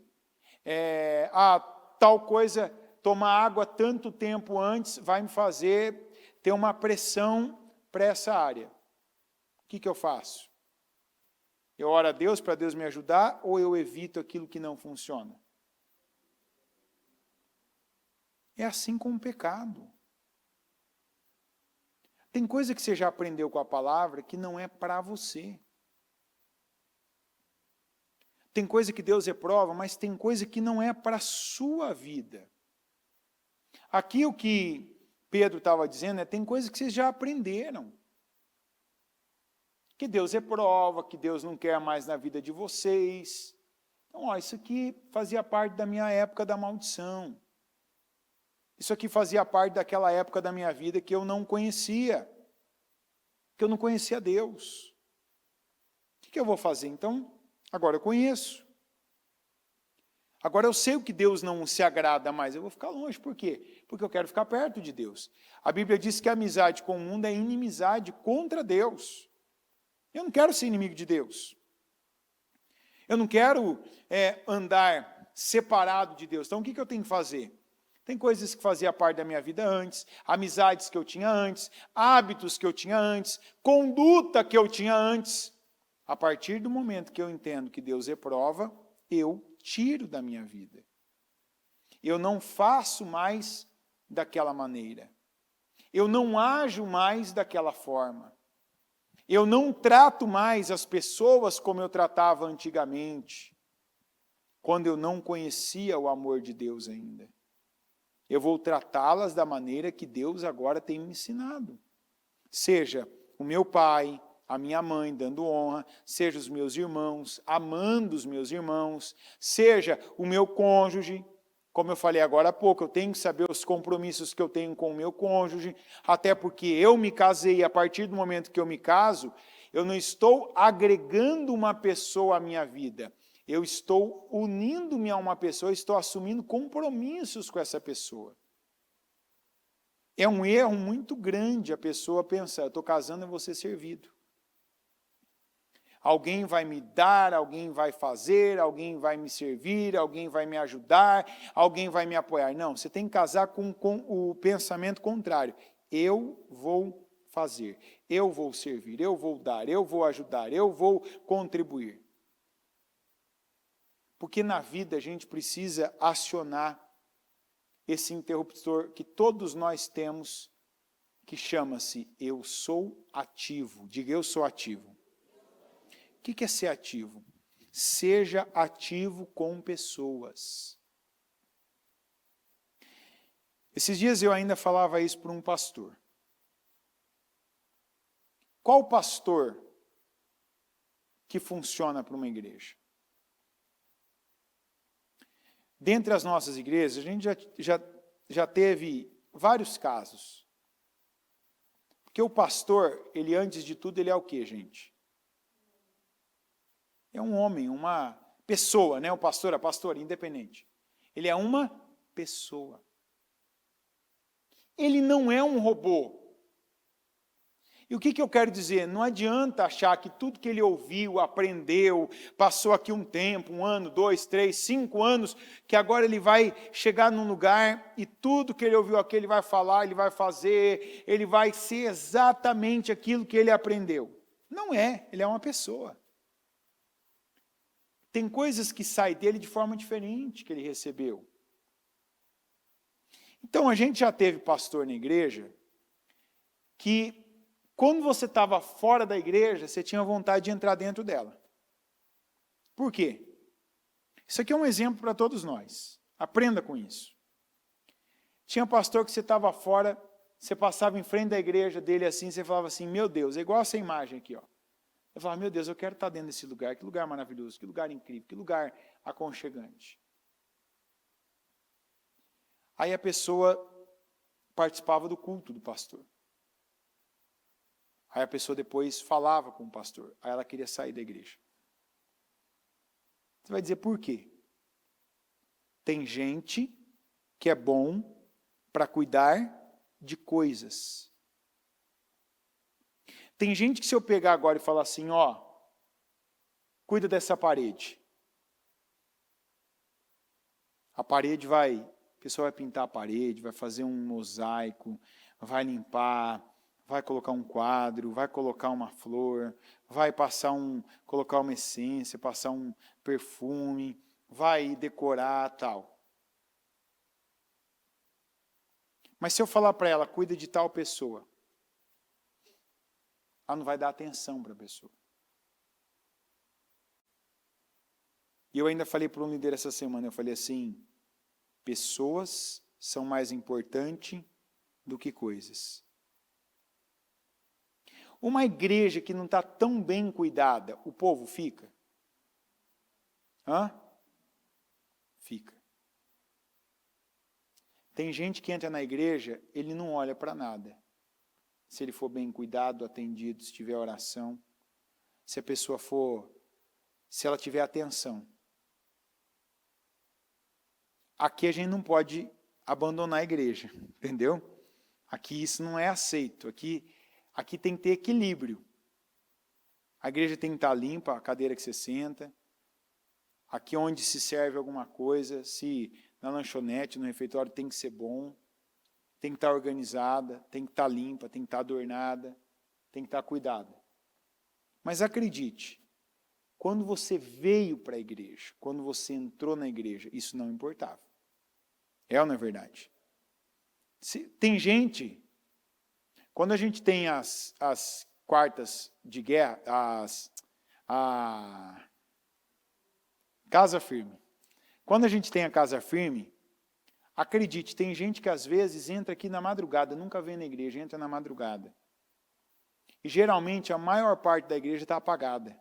Tal coisa, tomar água tanto tempo antes vai me fazer ter uma pressão para essa área. O que eu faço? Eu oro a Deus para Deus me ajudar ou eu evito aquilo que não funciona? É assim com o pecado. Tem coisa que você já aprendeu com a palavra que não é para você. Tem coisa que Deus reprova, mas tem coisa que não é para a sua vida. Aqui o que Pedro estava dizendo tem coisas que vocês já aprenderam. Que Deus reprova, que Deus não quer mais na vida de vocês. Então, isso aqui fazia parte da minha época da maldição. Isso aqui fazia parte daquela época da minha vida que eu não conhecia. Que eu não conhecia Deus. O que eu vou fazer? Então, agora eu conheço. Agora eu sei o que Deus não se agrada mais, eu vou ficar longe. Por quê? Porque eu quero ficar perto de Deus. A Bíblia diz que a amizade com o mundo é inimizade contra Deus. Eu não quero ser inimigo de Deus. Eu não quero andar separado de Deus. Então o que eu tenho que fazer? Tem coisas que faziam parte da minha vida antes, amizades que eu tinha antes, hábitos que eu tinha antes, conduta que eu tinha antes. A partir do momento que eu entendo que Deus reprova, eu tiro da minha vida. Eu não faço mais daquela maneira. Eu não ajo mais daquela forma. Eu não trato mais as pessoas como eu tratava antigamente, quando eu não conhecia o amor de Deus ainda. Eu vou tratá-las da maneira que Deus agora tem me ensinado. Seja o meu pai, a minha mãe dando honra, seja os meus irmãos, amando os meus irmãos, seja o meu cônjuge, como eu falei agora há pouco, eu tenho que saber os compromissos que eu tenho com o meu cônjuge, até porque eu me casei, e a partir do momento que eu me caso, eu não estou agregando uma pessoa à minha vida, eu estou unindo-me a uma pessoa, estou assumindo compromissos com essa pessoa. É um erro muito grande a pessoa pensar, eu estou casando, eu vou ser servido. Alguém vai me dar, alguém vai fazer, alguém vai me servir, alguém vai me ajudar, alguém vai me apoiar. Não, você tem que casar com o pensamento contrário. Eu vou fazer, eu vou servir, eu vou dar, eu vou ajudar, eu vou contribuir. Porque na vida a gente precisa acionar esse interruptor que todos nós temos, que chama-se eu sou ativo. Diga, eu sou ativo. O que é ser ativo? Seja ativo com pessoas. Esses dias eu ainda falava isso para um pastor. Qual pastor que funciona para uma igreja? Dentre as nossas igrejas, a gente já teve vários casos. Porque o pastor, ele antes de tudo, ele é o quê, gente? É um homem, uma pessoa, né? O pastor, a pastora, independente. Ele é uma pessoa. Ele não é um robô. E o que eu quero dizer? Não adianta achar que tudo que ele ouviu, aprendeu, passou aqui um tempo, 1 ano, 2, 3, 5 anos, que agora ele vai chegar num lugar e tudo que ele ouviu aqui ele vai falar, ele vai fazer, ele vai ser exatamente aquilo que ele aprendeu. Não é, ele é uma pessoa. Tem coisas que saem dele de forma diferente que ele recebeu. Então a gente já teve pastor na igreja que quando você estava fora da igreja, você tinha vontade de entrar dentro dela. Por quê? Isso aqui é um exemplo para todos nós. Aprenda com isso. Tinha pastor que você estava fora, você passava em frente da igreja dele assim, você falava assim, meu Deus, é igual essa imagem aqui, ó. Eu falava, meu Deus, eu quero estar dentro desse lugar, que lugar maravilhoso, que lugar incrível, que lugar aconchegante. Aí a pessoa participava do culto do pastor. Aí a pessoa depois falava com o pastor. Aí ela queria sair da igreja. Você vai dizer por quê? Tem gente que é bom para cuidar de coisas. Tem gente que se eu pegar agora e falar assim, ó, cuida dessa parede. A parede a pessoa vai pintar a parede, vai fazer um mosaico, vai limpar, vai colocar um quadro, vai colocar uma flor, vai colocar uma essência, passar um perfume, vai decorar, tal. Mas se eu falar para ela, cuida de tal pessoa, ela não vai dar atenção para a pessoa. E eu ainda falei para um líder essa semana, eu falei assim, pessoas são mais importantes do que coisas. Uma igreja que não está tão bem cuidada, o povo fica? Hã? Fica. Tem gente que entra na igreja, ele não olha para nada. Se ele for bem cuidado, atendido, se tiver oração, se ela tiver atenção. aqui a gente não pode abandonar a igreja, entendeu? Aqui isso não é aceito, aqui tem que ter equilíbrio. A igreja tem que estar limpa, a cadeira que você senta. Aqui onde se serve alguma coisa, se na lanchonete, no refeitório, tem que ser bom, tem que estar organizada, tem que estar limpa, tem que estar adornada, tem que estar cuidada. Mas acredite, quando você veio para a igreja, quando você entrou na igreja, isso não importava. É ou não é verdade? Tem gente, quando a gente tem as quartas de guerra, a casa firme. Quando a gente tem a casa firme, acredite, tem gente que às vezes entra aqui na madrugada, nunca vem na igreja, entra na madrugada. E geralmente a maior parte da igreja está apagada.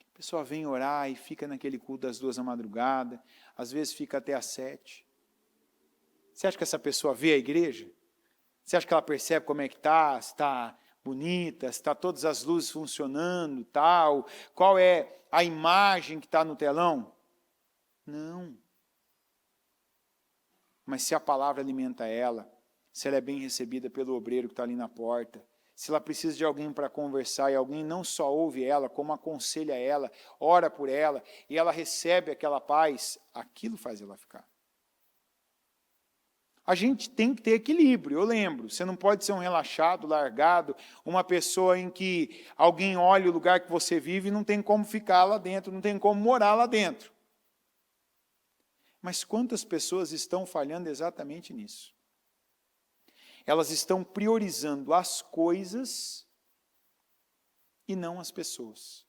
A pessoa vem orar e fica naquele culto das 2 da madrugada, às vezes fica até às 7. Você acha que essa pessoa vê a igreja? Você acha que ela percebe como é que está, se está bonita, se está todas as luzes funcionando, tal, qual é a imagem que está no telão? Não. Mas se a palavra alimenta ela, se ela é bem recebida pelo obreiro que está ali na porta, se ela precisa de alguém para conversar e alguém não só ouve ela, como aconselha ela, ora por ela, e ela recebe aquela paz, aquilo faz ela ficar. A gente tem que ter equilíbrio, eu lembro, você não pode ser um relaxado, largado, uma pessoa em que alguém olha o lugar que você vive e não tem como ficar lá dentro, não tem como morar lá dentro. Mas quantas pessoas estão falhando exatamente nisso? Elas estão priorizando as coisas e não as pessoas.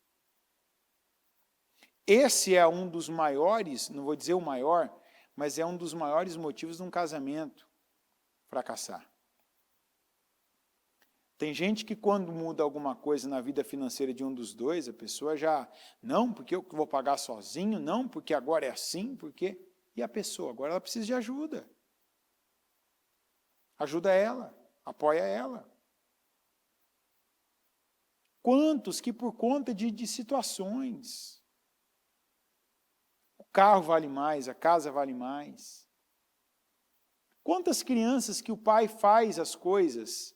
Esse é um dos maiores, não vou dizer o maior, mas é um dos maiores motivos de um casamento fracassar. Tem gente que quando muda alguma coisa na vida financeira de um dos dois, a pessoa já, não, porque eu vou pagar sozinho, não, porque agora é assim, porque... E a pessoa, agora ela precisa de ajuda. Ajuda ela, apoia ela. Quantos que por conta de situações, o carro vale mais, a casa vale mais. Quantas crianças que o pai faz as coisas,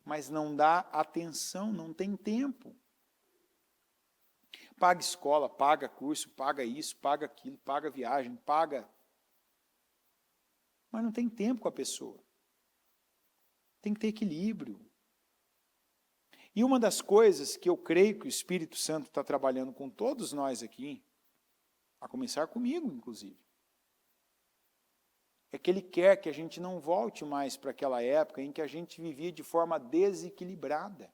mas não dá atenção, não tem tempo. Paga escola, paga curso, paga isso, paga aquilo, paga viagem, paga... Mas não tem tempo com a pessoa. Tem que ter equilíbrio. E uma das coisas que eu creio que o Espírito Santo está trabalhando com todos nós aqui, a começar comigo, inclusive, é que Ele quer que a gente não volte mais para aquela época em que a gente vivia de forma desequilibrada.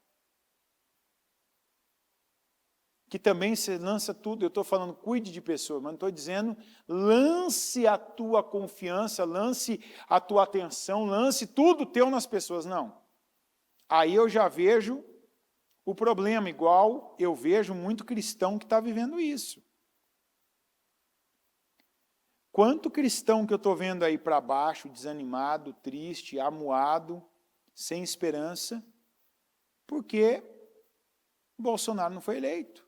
Que também se lança tudo, eu estou falando cuide de pessoas, mas não estou dizendo lance a tua confiança, lance a tua atenção, lance tudo teu nas pessoas, não. Aí eu já vejo o problema, igual eu vejo muito cristão que está vivendo isso. Quanto cristão que eu estou vendo aí para baixo, desanimado, triste, amuado, sem esperança, porque Bolsonaro não foi eleito.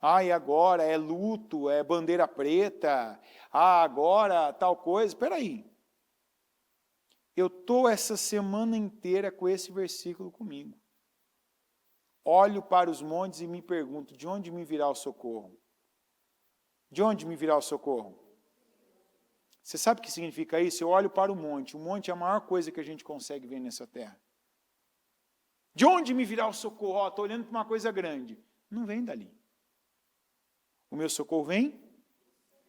Ah, e agora é luto, é bandeira preta, ah, agora tal coisa. Espera aí. Eu estou essa semana inteira com esse versículo comigo. Olho para os montes e me pergunto, de onde me virá o socorro? De onde me virá o socorro? Você sabe o que significa isso? Eu olho para o monte é a maior coisa que a gente consegue ver nessa terra. De onde me virá o socorro? Estou olhando para uma coisa grande. Não vem dali. O meu socorro vem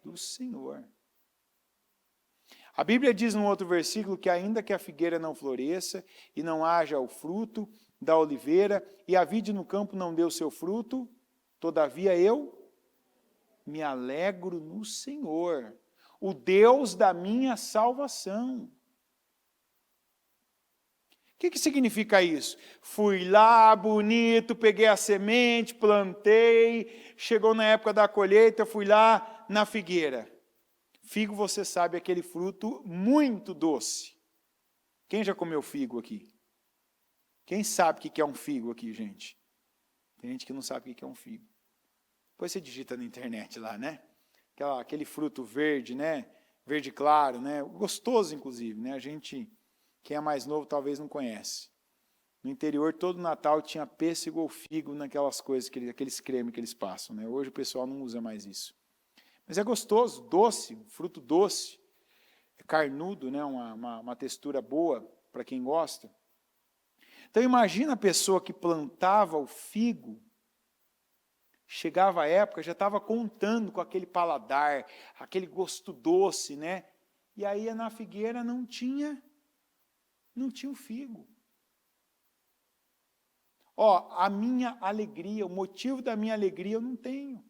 do Senhor. A Bíblia diz num outro versículo que ainda que a figueira não floresça e não haja o fruto da oliveira e a vide no campo não dê o seu fruto, todavia eu me alegro no Senhor, o Deus da minha salvação. O que significa isso? Fui lá, bonito, peguei a semente, plantei, chegou na época da colheita, fui lá na figueira. Figo, você sabe, é aquele fruto muito doce. Quem já comeu figo aqui? Quem sabe o que é um figo aqui, gente? Tem gente que não sabe o que é um figo. Depois você digita na internet lá, né? Aquele fruto verde, né? Verde claro, né? Gostoso, inclusive, né? A gente, quem é mais novo, talvez não conhece. No interior, todo Natal tinha pêssego ou figo naquelas coisas, aqueles cremes que eles passam, né? Hoje o pessoal não usa mais isso. Mas é gostoso, doce, um fruto doce, é carnudo, né? Uma textura boa para quem gosta. Então imagina a pessoa que plantava o figo, chegava a época, já estava contando com aquele paladar, aquele gosto doce, né? E aí na figueira não tinha o figo. Ó, a minha alegria, o motivo da minha alegria eu não tenho.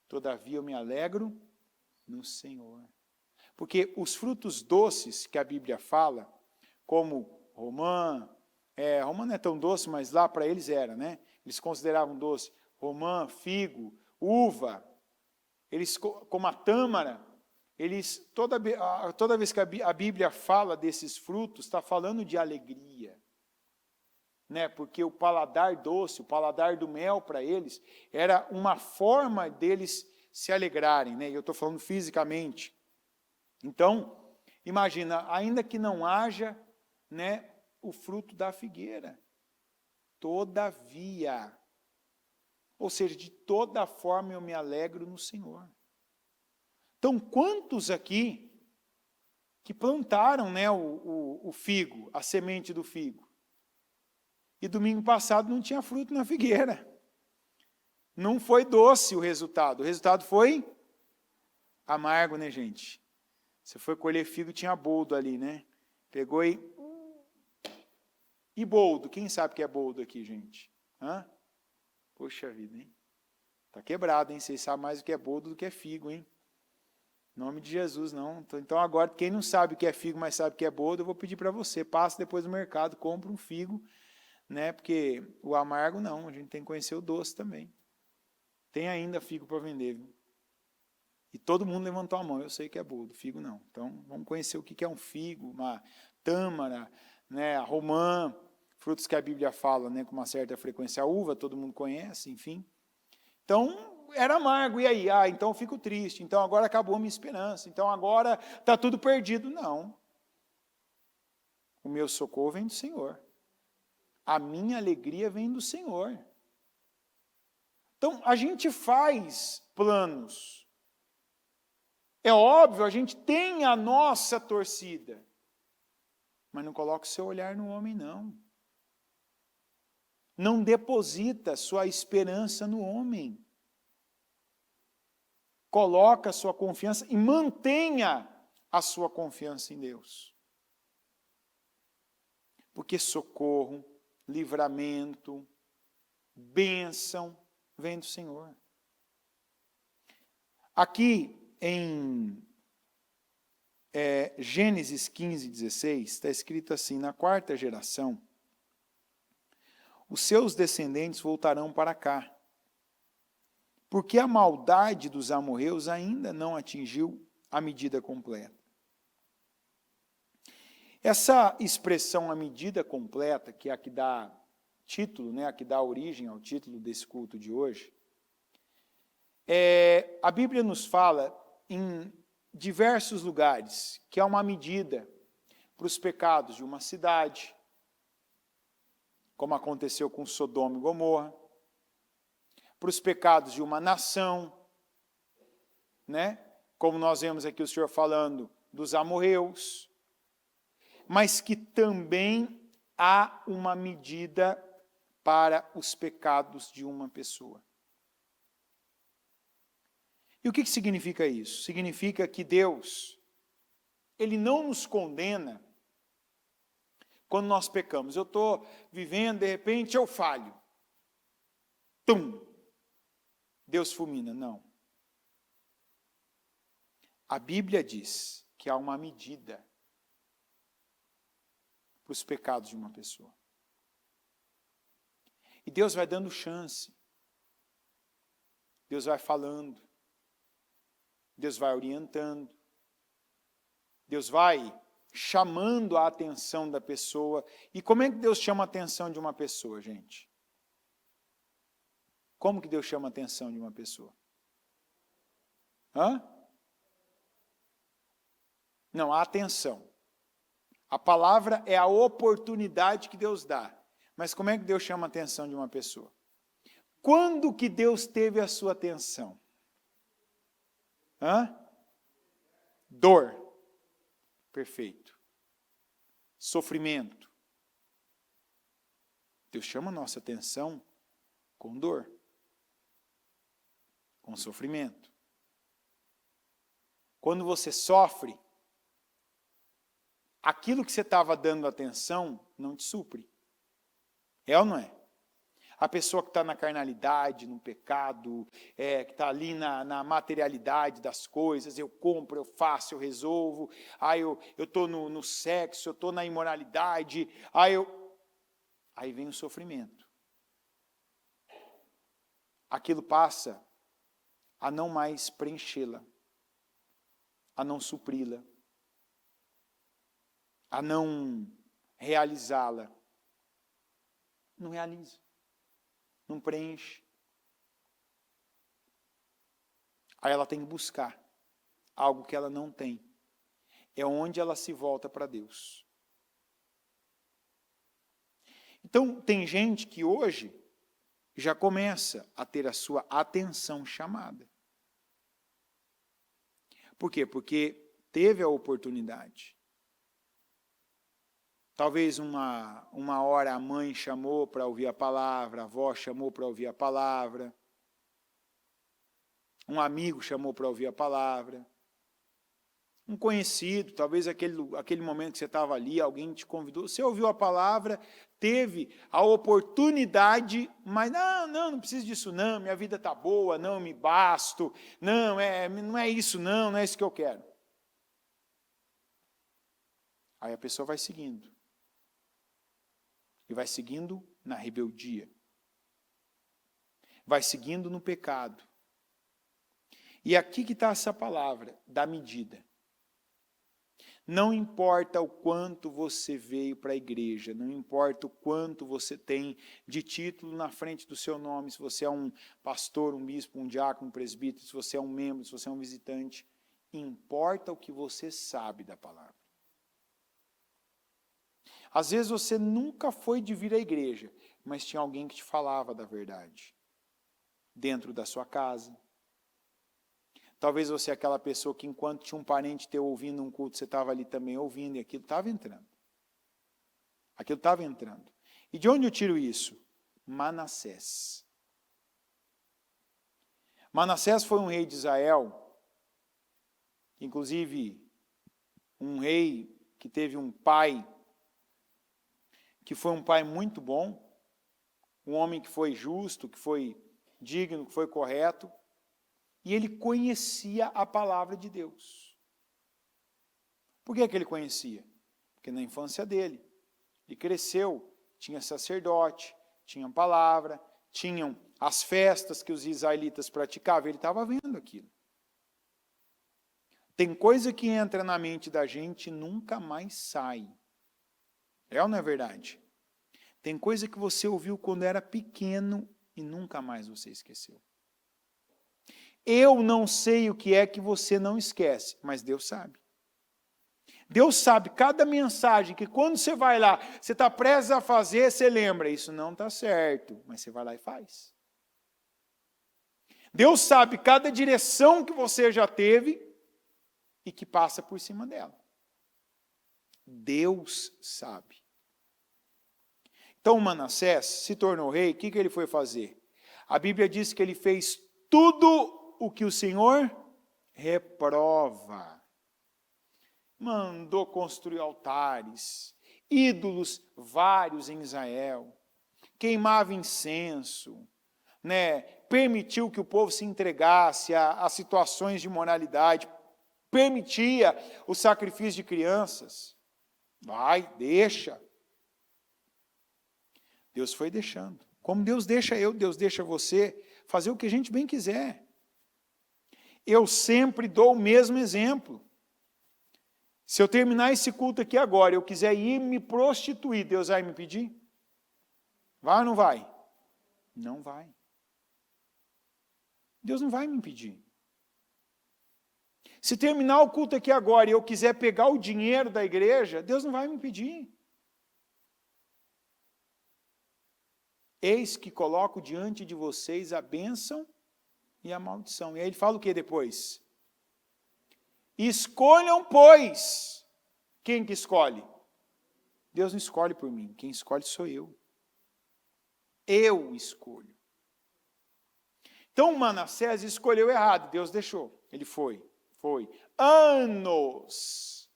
Todavia eu me alegro no Senhor. Porque os frutos doces que a Bíblia fala, como romã não é tão doce, mas lá para eles era, né? Eles consideravam doce. Romã, figo, uva, eles, como a tâmara, eles, toda vez que a Bíblia fala desses frutos, está falando de alegria. Né? Porque o paladar doce, o paladar do mel para eles, era uma forma deles se alegrarem. Né? E eu estou falando fisicamente. Então, imagina, ainda que não haja, né, o fruto da figueira, todavia, ou seja, de toda forma eu me alegro no Senhor. Então, quantos aqui que plantaram, né, o figo, a semente do figo, e domingo passado não tinha fruto na figueira? Não foi doce o resultado foi amargo, né, gente? Você foi colher figo, tinha boldo ali, né? Pegou e... E boldo? Quem sabe o que é boldo aqui, gente? Hã? Poxa vida, hein? Tá quebrado, hein? Vocês sabem mais o que é boldo do que é figo, hein? Em nome de Jesus, não. Então agora, quem não sabe o que é figo, mas sabe o que é boldo, eu vou pedir para você. Passa depois no mercado, compra um figo, né? Porque o amargo não, a gente tem que conhecer o doce também. Tem ainda figo para vender, viu? E todo mundo levantou a mão, eu sei que é boldo, figo não. Então, vamos conhecer o que é um figo, uma tâmara, né, a romã, frutos que a Bíblia fala, né, com uma certa frequência. A uva, todo mundo conhece, enfim. Então, era amargo, e aí? Então eu fico triste, então agora acabou a minha esperança, então agora está tudo perdido. Não. O meu socorro vem do Senhor. A minha alegria vem do Senhor. Então, a gente faz planos. É óbvio, a gente tem a nossa torcida. Mas não coloca o seu olhar no homem, não. Não deposita sua esperança no homem. Coloca a sua confiança e mantenha a sua confiança em Deus. Porque socorro, livramento, bênção vem do Senhor. Aqui em Gênesis 15, 16, está escrito assim: na quarta geração, os seus descendentes voltarão para cá, porque a maldade dos amorreus ainda não atingiu a medida completa. Essa expressão, a medida completa, que é a que dá título, né, a que dá origem ao título desse culto de hoje, a Bíblia nos fala em diversos lugares que é uma medida para os pecados de uma cidade, como aconteceu com Sodoma e Gomorra, para os pecados de uma nação, né? Como nós vemos aqui o Senhor falando dos amorreus, mas que também há uma medida para os pecados de uma pessoa. E o que significa isso? Significa que Deus, Ele não nos condena quando nós pecamos. Eu estou vivendo, de repente eu falho. Tum! Deus fulmina. Não. A Bíblia diz que há uma medida para os pecados de uma pessoa. E Deus vai dando chance. Deus vai falando. Deus vai orientando. Deus vai chamando a atenção da pessoa. E como é que Deus chama a atenção de uma pessoa, gente? Como que Deus chama a atenção de uma pessoa? Hã? Não, a atenção. A palavra é a oportunidade que Deus dá. Mas como é que Deus chama a atenção de uma pessoa? Quando que Deus teve a sua atenção? Hã? Dor. Perfeito. Sofrimento. Deus chama a nossa atenção com dor, com sofrimento. Quando você sofre, aquilo que você estava dando atenção não te supre. É ou não é? A pessoa que está na carnalidade, no pecado, que está ali na materialidade das coisas, eu compro, eu faço, eu resolvo, eu estou no sexo, eu estou na imoralidade, aí vem o sofrimento. Aquilo passa a não mais preenchê-la, a não supri-la, a não realizá-la. Não realiza, não preenche. Aí ela tem que buscar algo que ela não tem. É onde ela se volta para Deus. Então, tem gente que hoje já começa a ter a sua atenção chamada. Por quê? Porque teve a oportunidade. Talvez uma hora a mãe chamou para ouvir a palavra, a avó chamou para ouvir a palavra, um amigo chamou para ouvir a palavra, um conhecido, talvez aquele momento que você estava ali, alguém te convidou, você ouviu a palavra, teve a oportunidade, mas não preciso disso não, minha vida está boa, não me basto, não é isso não é isso que eu quero. Aí a pessoa vai seguindo. E vai seguindo na rebeldia. Vai seguindo no pecado. E aqui que está essa palavra, da medida. Não importa o quanto você veio para a igreja, não importa o quanto você tem de título na frente do seu nome, se você é um pastor, um bispo, um diácono, um presbítero, se você é um membro, se você é um visitante, importa o que você sabe da palavra. Às vezes você nunca foi de vir à igreja, mas tinha alguém que te falava da verdade. Dentro da sua casa. Talvez você é aquela pessoa que enquanto tinha um parente teu ouvindo um culto, você estava ali também ouvindo e aquilo estava entrando. Aquilo estava entrando. E de onde eu tiro isso? Manassés. Manassés foi um rei de Israel, inclusive um rei que teve um pai que foi um pai muito bom, um homem que foi justo, que foi digno, que foi correto, e ele conhecia a palavra de Deus. Por que ele conhecia? Porque na infância dele, ele cresceu, tinha sacerdote, tinha palavra, tinham as festas que os israelitas praticavam, ele estava vendo aquilo. Tem coisa que entra na mente da gente e nunca mais sai. É ou não é verdade? Tem coisa que você ouviu quando era pequeno e nunca mais você esqueceu. Eu não sei o que é que você não esquece, mas Deus sabe. Deus sabe cada mensagem que quando você vai lá, você está prestes a fazer, você lembra, isso não está certo, mas você vai lá e faz. Deus sabe cada direção que você já teve e que passa por cima dela. Deus sabe. Então Manassés se tornou rei, o que ele foi fazer? A Bíblia diz que ele fez tudo o que o Senhor reprova. Mandou construir altares, ídolos vários em Israel, queimava incenso, permitiu que o povo se entregasse a situações de imoralidade, permitia o sacrifício de crianças. Vai, deixa. Deus foi deixando. Como Deus deixa eu, Deus deixa você fazer o que a gente bem quiser. Eu sempre dou o mesmo exemplo. Se eu terminar esse culto aqui agora, eu quiser ir me prostituir, Deus vai me pedir? Vai ou não vai? Não vai. Deus não vai me impedir. Se terminar o culto aqui agora e eu quiser pegar o dinheiro da igreja, Deus não vai me impedir. Eis que coloco diante de vocês a bênção e a maldição. E aí ele fala o que depois? Escolham, pois. Quem que escolhe? Deus não escolhe por mim. Quem escolhe sou eu. Eu escolho. Então Manassés escolheu errado. Deus deixou. Ele foi. Anos.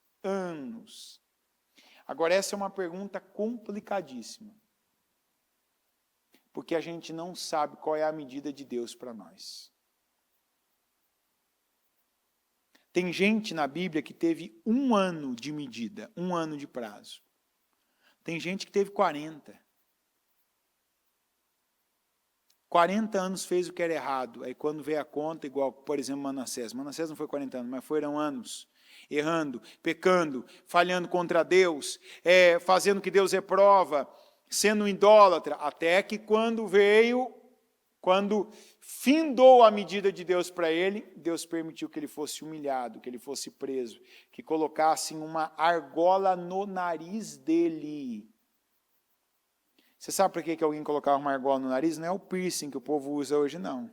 Agora essa é uma pergunta complicadíssima. Porque a gente não sabe qual é a medida de Deus para nós. Tem gente na Bíblia que teve 1 ano de medida, 1 ano de prazo. Tem gente que teve 40. 40 anos fez o que era errado. Aí quando veio a conta, igual, por exemplo, Manassés. Manassés não foi 40 anos, mas foram anos. Errando, pecando, falhando contra Deus, fazendo o que Deus reprova, sendo um idólatra, até que quando findou a medida de Deus para ele, Deus permitiu que ele fosse humilhado, que ele fosse preso, que colocassem uma argola no nariz dele. Você sabe para que alguém colocava uma argola no nariz? Não é o piercing que o povo usa hoje, não.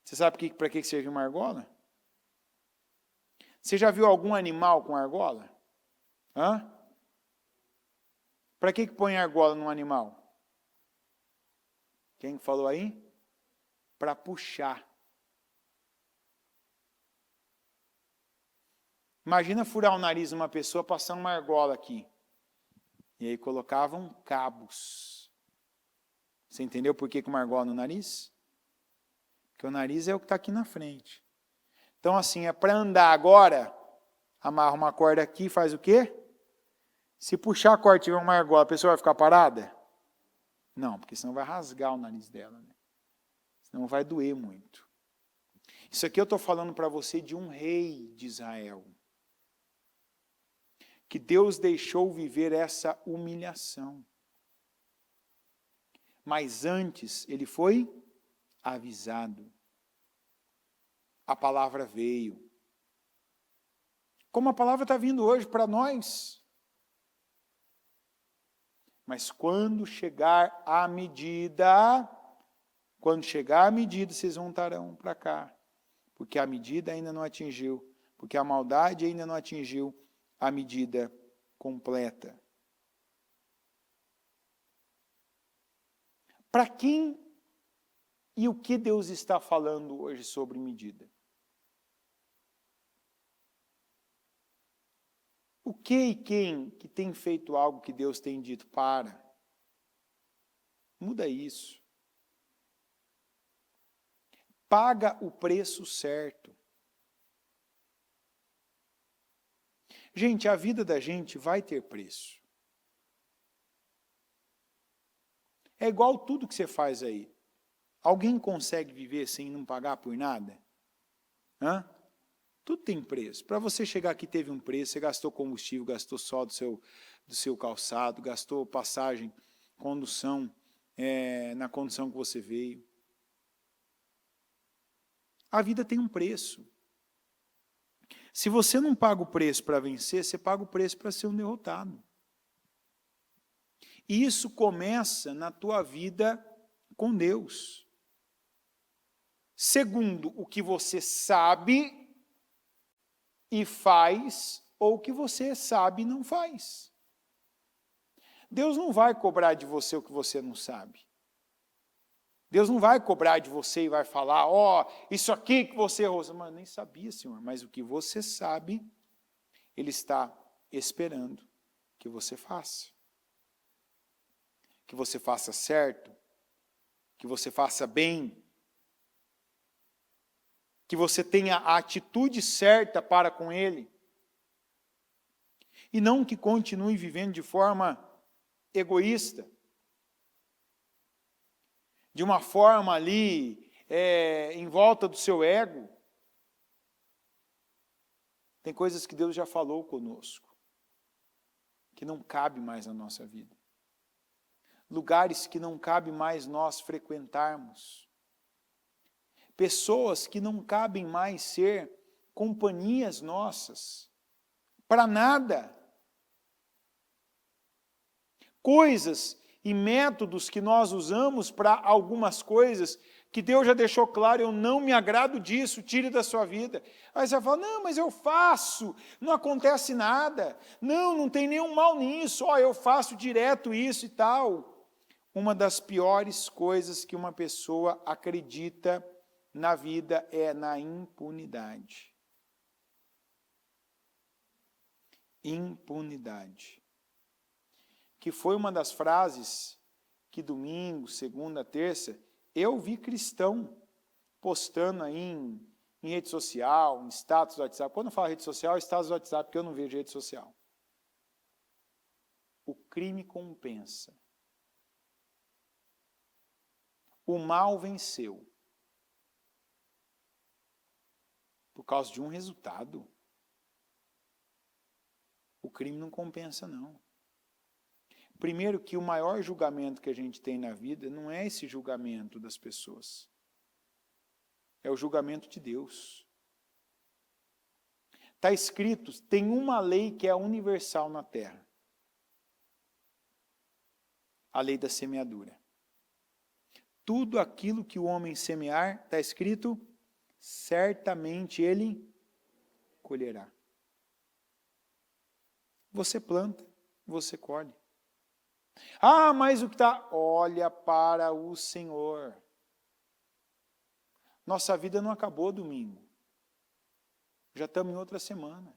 Você sabe para que serve uma argola? Você já viu algum animal com argola? Para que põe argola num animal? Quem falou aí? Para puxar. Imagina furar o nariz de uma pessoa, passar uma argola aqui. E aí colocavam cabos. Você entendeu por que uma argola no nariz? Porque o nariz é o que está aqui na frente. Então assim, é para andar agora, amarra uma corda aqui, faz o quê? Se puxar a corda e tiver uma argola, a pessoa vai ficar parada? Não, porque senão vai rasgar o nariz dela. Né? Senão vai doer muito. Isso aqui eu estou falando para você de um rei de Israel. Que Deus deixou viver essa humilhação. Mas antes ele foi avisado. A palavra veio. Como a palavra está vindo hoje para nós. Mas quando chegar a medida, vocês voltarão para cá. Porque a medida ainda não atingiu. Porque a maldade ainda não atingiu a medida completa. Para quem e o que Deus está falando hoje sobre medida? O que e quem que tem feito algo que Deus tem dito para? Muda isso. Paga o preço certo. Gente, a vida da gente vai ter preço. É igual tudo que você faz aí. Alguém consegue viver sem não pagar por nada? Tudo tem preço. Para você chegar aqui teve um preço, você gastou combustível, gastou sol do seu calçado, gastou passagem, condução, na condição que você veio. A vida tem um preço. Se você não paga o preço para vencer, você paga o preço para ser um derrotado. E isso começa na tua vida com Deus. Segundo, o que você sabe e faz, ou o que você sabe e não faz. Deus não vai cobrar de você o que você não sabe. Deus não vai cobrar de você e vai falar, isso aqui que você errou. Mas eu nem sabia, Senhor, mas o que você sabe, Ele está esperando que você faça. Que você faça certo, que você faça bem, que você tenha a atitude certa para com Ele, e não que continue vivendo de forma egoísta, de uma forma ali, em volta do seu ego. Tem coisas que Deus já falou conosco, que não cabe mais na nossa vida. Lugares que não cabe mais nós frequentarmos. Pessoas que não cabem mais ser companhias nossas, para nada. Coisas e métodos que nós usamos para algumas coisas, que Deus já deixou claro, eu não me agrado disso, tire da sua vida. Aí você vai falar, não, mas eu faço, não acontece nada, não tem nenhum mal nisso, eu faço direto isso e tal. Uma das piores coisas que uma pessoa acredita na vida é na impunidade. Impunidade. Que foi uma das frases que domingo, segunda, terça, eu vi cristão postando aí em rede social, em status do WhatsApp. Quando eu falo rede social, é status do WhatsApp, porque eu não vejo rede social. O crime compensa. O mal venceu. Por causa de um resultado. O crime não compensa, não. Primeiro que o maior julgamento que a gente tem na vida não é esse julgamento das pessoas. É o julgamento de Deus. Está escrito, tem uma lei que é universal na terra. A lei da semeadura. Tudo aquilo que o homem semear, está escrito, certamente ele colherá. Você planta, você colhe. Mas o que está? Olha para o Senhor. Nossa vida não acabou domingo. Já estamos em outra semana.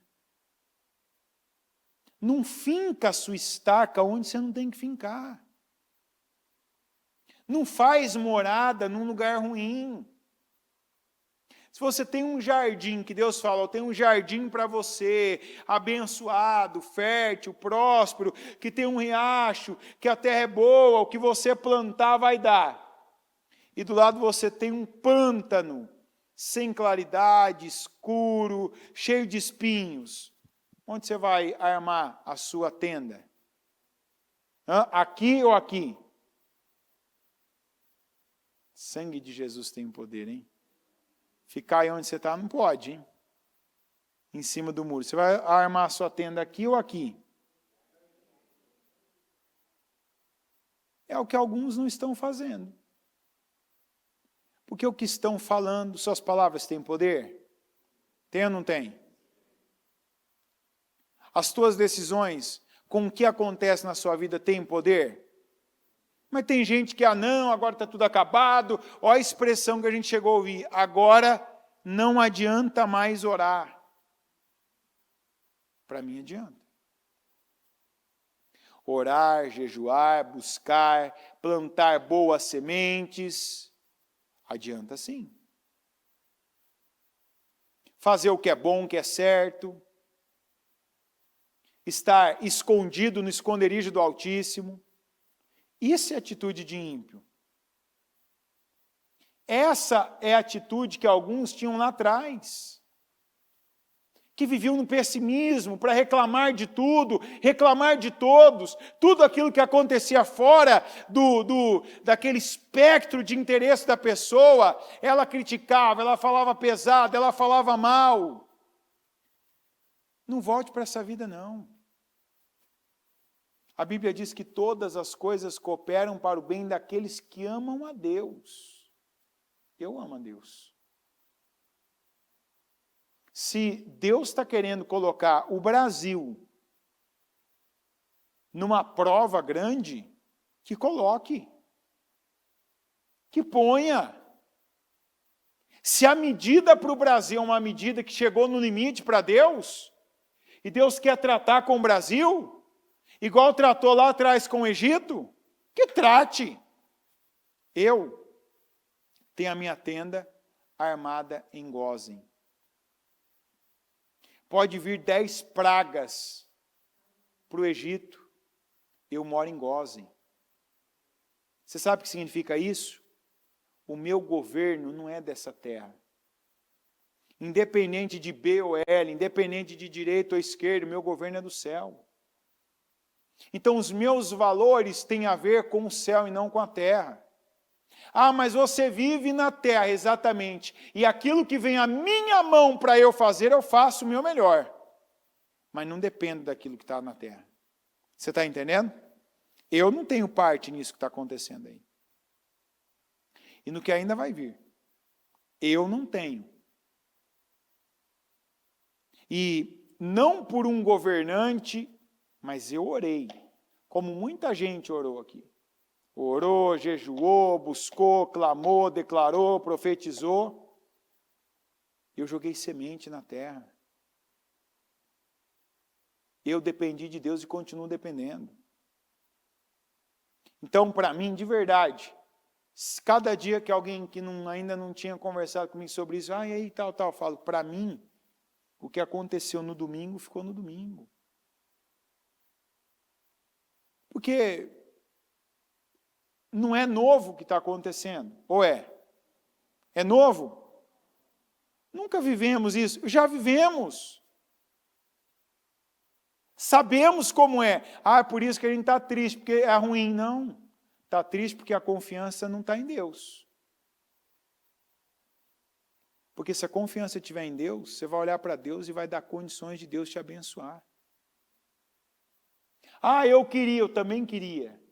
Não finca a sua estaca onde você não tem que fincar. Não faz morada num lugar ruim. Se você tem um jardim, que Deus fala, eu tenho um jardim para você, abençoado, fértil, próspero, que tem um riacho, que a terra é boa, o que você plantar vai dar. E do lado você tem um pântano, sem claridade, escuro, cheio de espinhos. Onde você vai armar a sua tenda? Aqui ou aqui? Sangue de Jesus tem poder, hein? Ficar aí onde você está não pode, hein? Em cima do muro. Você vai armar a sua tenda aqui ou aqui? É o que alguns não estão fazendo. Porque o que estão falando, suas palavras têm poder? Tem ou não tem? As tuas decisões, com o que acontece na sua vida, têm poder? Mas tem gente que, não, agora está tudo acabado. Olha a expressão que a gente chegou a ouvir. Agora não adianta mais orar. Para mim adianta. Orar, jejuar, buscar, plantar boas sementes. Adianta sim. Fazer o que é bom, o que é certo. Estar escondido no esconderijo do Altíssimo. Isso é atitude de ímpio. Essa é a atitude que alguns tinham lá atrás. Que viviam no pessimismo para reclamar de tudo, reclamar de todos, tudo aquilo que acontecia fora daquele espectro de interesse da pessoa, ela criticava, ela falava pesado, ela falava mal. Não volte para essa vida, não. A Bíblia diz que todas as coisas cooperam para o bem daqueles que amam a Deus. Eu amo a Deus. Se Deus está querendo colocar o Brasil numa prova grande, que coloque. Que ponha. Se a medida para o Brasil é uma medida que chegou no limite para Deus, e Deus quer tratar com o Brasil, igual tratou lá atrás com o Egito, que trate. Eu tenho a minha tenda armada em Gósen. Pode vir 10 pragas para o Egito, eu moro em Gósen. Você sabe o que significa isso? O meu governo não é dessa terra. Independente de B ou L, independente de direita ou esquerda, o meu governo é do céu. Então, os meus valores têm a ver com o céu e não com a terra. Ah, mas você vive na terra, exatamente. E aquilo que vem à minha mão para eu fazer, eu faço o meu melhor. Mas não depende daquilo que está na terra. Você está entendendo? Eu não tenho parte nisso que está acontecendo aí. E no que ainda vai vir. Eu não tenho. E não por um governante, mas eu orei. Como muita gente orou aqui. Orou, jejuou, buscou, clamou, declarou, profetizou. Eu joguei semente na terra. Eu dependi de Deus e continuo dependendo. Então, para mim, de verdade, cada dia que alguém que ainda não tinha conversado comigo sobre isso, e aí, tal, eu falo, para mim, o que aconteceu no domingo, ficou no domingo. Porque não é novo o que está acontecendo, ou é? É novo? Nunca vivemos isso, já vivemos. Sabemos como é. Ah, é por isso que a gente está triste, porque é ruim. Não. Está triste porque a confiança não está em Deus. Porque se a confiança estiver em Deus, você vai olhar para Deus e vai dar condições de Deus te abençoar. Ah, eu queria, eu também queria.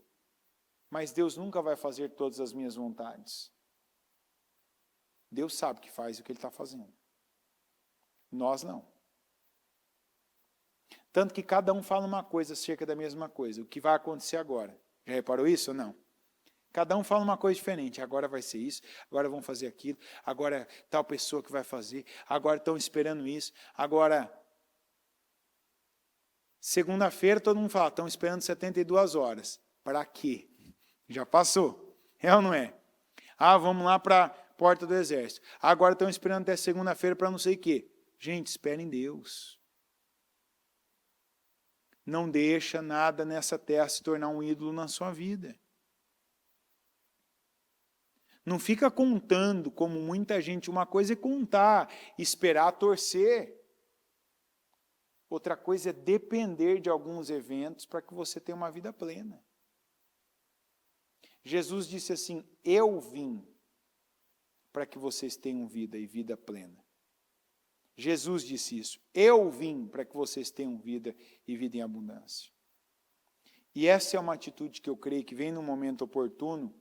Mas Deus nunca vai fazer todas as minhas vontades. Deus sabe que faz o que Ele está fazendo. Nós não. Tanto que cada um fala uma coisa acerca da mesma coisa. O que vai acontecer agora? Já reparou isso ou não? Cada um fala uma coisa diferente. Agora vai ser isso, agora vão fazer aquilo, agora tal pessoa que vai fazer, agora estão esperando isso, agora... Segunda-feira todo mundo fala, estão esperando 72 horas. Para quê? Já passou. É ou não é? Ah, vamos lá para a porta do exército. Agora estão esperando até segunda-feira para não sei o quê. Gente, espere em Deus. Não deixa nada nessa terra se tornar um ídolo na sua vida. Não fica contando, como muita gente, uma coisa é contar, esperar, torcer. Outra coisa é depender de alguns eventos para que você tenha uma vida plena. Jesus disse assim, eu vim para que vocês tenham vida e vida plena. Jesus disse isso, eu vim para que vocês tenham vida e vida em abundância. E essa é uma atitude que eu creio que vem no momento oportuno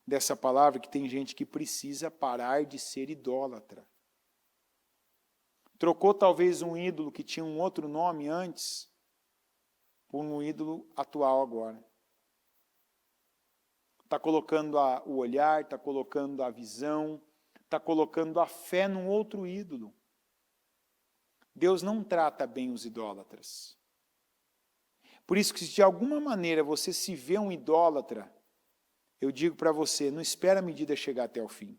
dessa palavra, que tem gente que precisa parar de ser idólatra. Trocou talvez um ídolo que tinha um outro nome antes, por um ídolo atual agora. Está colocando o olhar, está colocando a visão, está colocando a fé num outro ídolo. Deus não trata bem os idólatras. Por isso que se de alguma maneira você se vê um idólatra, eu digo para você, não espera a medida chegar até o fim.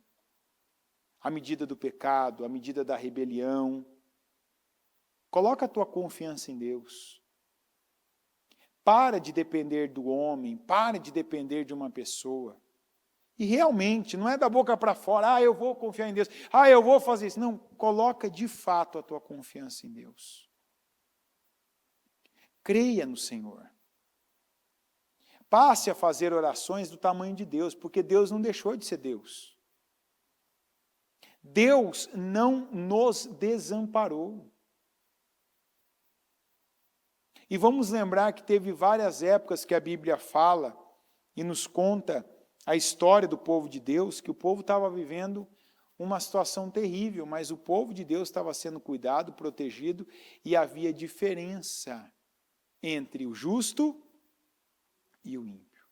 A medida do pecado, a medida da rebelião. Coloca a tua confiança em Deus. Para de depender do homem, para de depender de uma pessoa. E realmente, não é da boca para fora, eu vou confiar em Deus, eu vou fazer isso. Não, coloca de fato a tua confiança em Deus. Creia no Senhor. Passe a fazer orações do tamanho de Deus, porque Deus não deixou de ser Deus. Deus não nos desamparou. E vamos lembrar que teve várias épocas que a Bíblia fala e nos conta a história do povo de Deus, que o povo estava vivendo uma situação terrível, mas o povo de Deus estava sendo cuidado, protegido, e havia diferença entre o justo e o ímpio.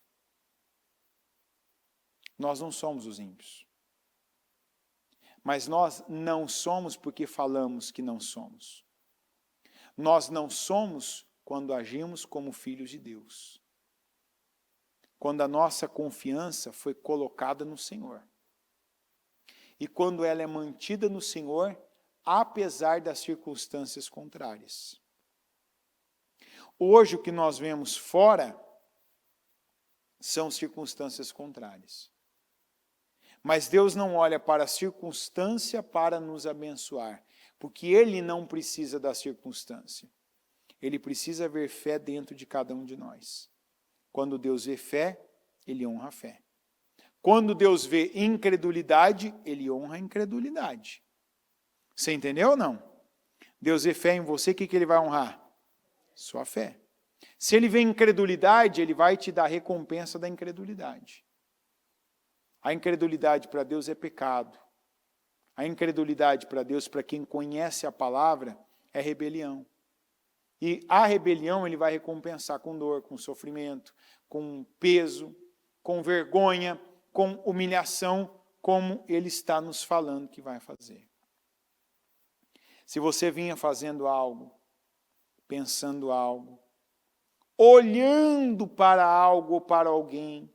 Nós não somos os ímpios. Mas nós não somos porque falamos que não somos. Nós não somos quando agimos como filhos de Deus. Quando a nossa confiança foi colocada no Senhor. E quando ela é mantida no Senhor, apesar das circunstâncias contrárias. Hoje o que nós vemos fora são circunstâncias contrárias. Mas Deus não olha para a circunstância para nos abençoar, porque Ele não precisa da circunstância. Ele precisa ver fé dentro de cada um de nós. Quando Deus vê fé, Ele honra a fé. Quando Deus vê incredulidade, Ele honra a incredulidade. Você entendeu ou não? Deus vê fé em você, o que Ele vai honrar? Sua fé. Se Ele vê incredulidade, Ele vai te dar a recompensa da incredulidade. A incredulidade para Deus é pecado. A incredulidade para Deus, para quem conhece a palavra, é rebelião. E a rebelião Ele vai recompensar com dor, com sofrimento, com peso, com vergonha, com humilhação, como Ele está nos falando que vai fazer. Se você vinha fazendo algo, pensando algo, olhando para algo ou para alguém,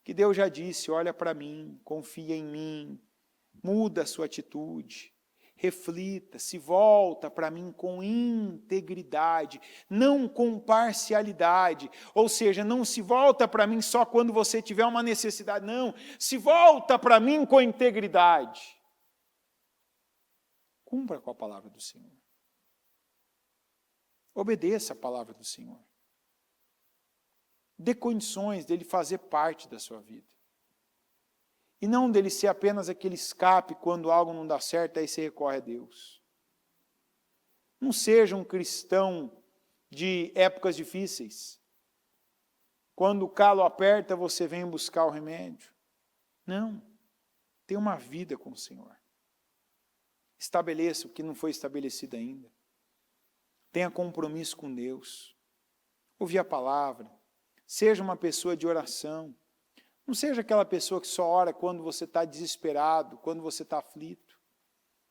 que Deus já disse, olha para mim, confia em mim, muda a sua atitude, reflita, se volta para mim com integridade, não com parcialidade, ou seja, não se volta para mim só quando você tiver uma necessidade, não, se volta para mim com integridade. Cumpra com a palavra do Senhor. Obedeça a palavra do Senhor. Dê condições dele fazer parte da sua vida. E não dele ser apenas aquele escape quando algo não dá certo, aí você recorre a Deus. Não seja um cristão de épocas difíceis. Quando o calo aperta, você vem buscar o remédio. Não. Tenha uma vida com o Senhor. Estabeleça o que não foi estabelecido ainda. Tenha compromisso com Deus. Ouve a palavra. Seja uma pessoa de oração. Não seja aquela pessoa que só ora quando você está desesperado, quando você está aflito.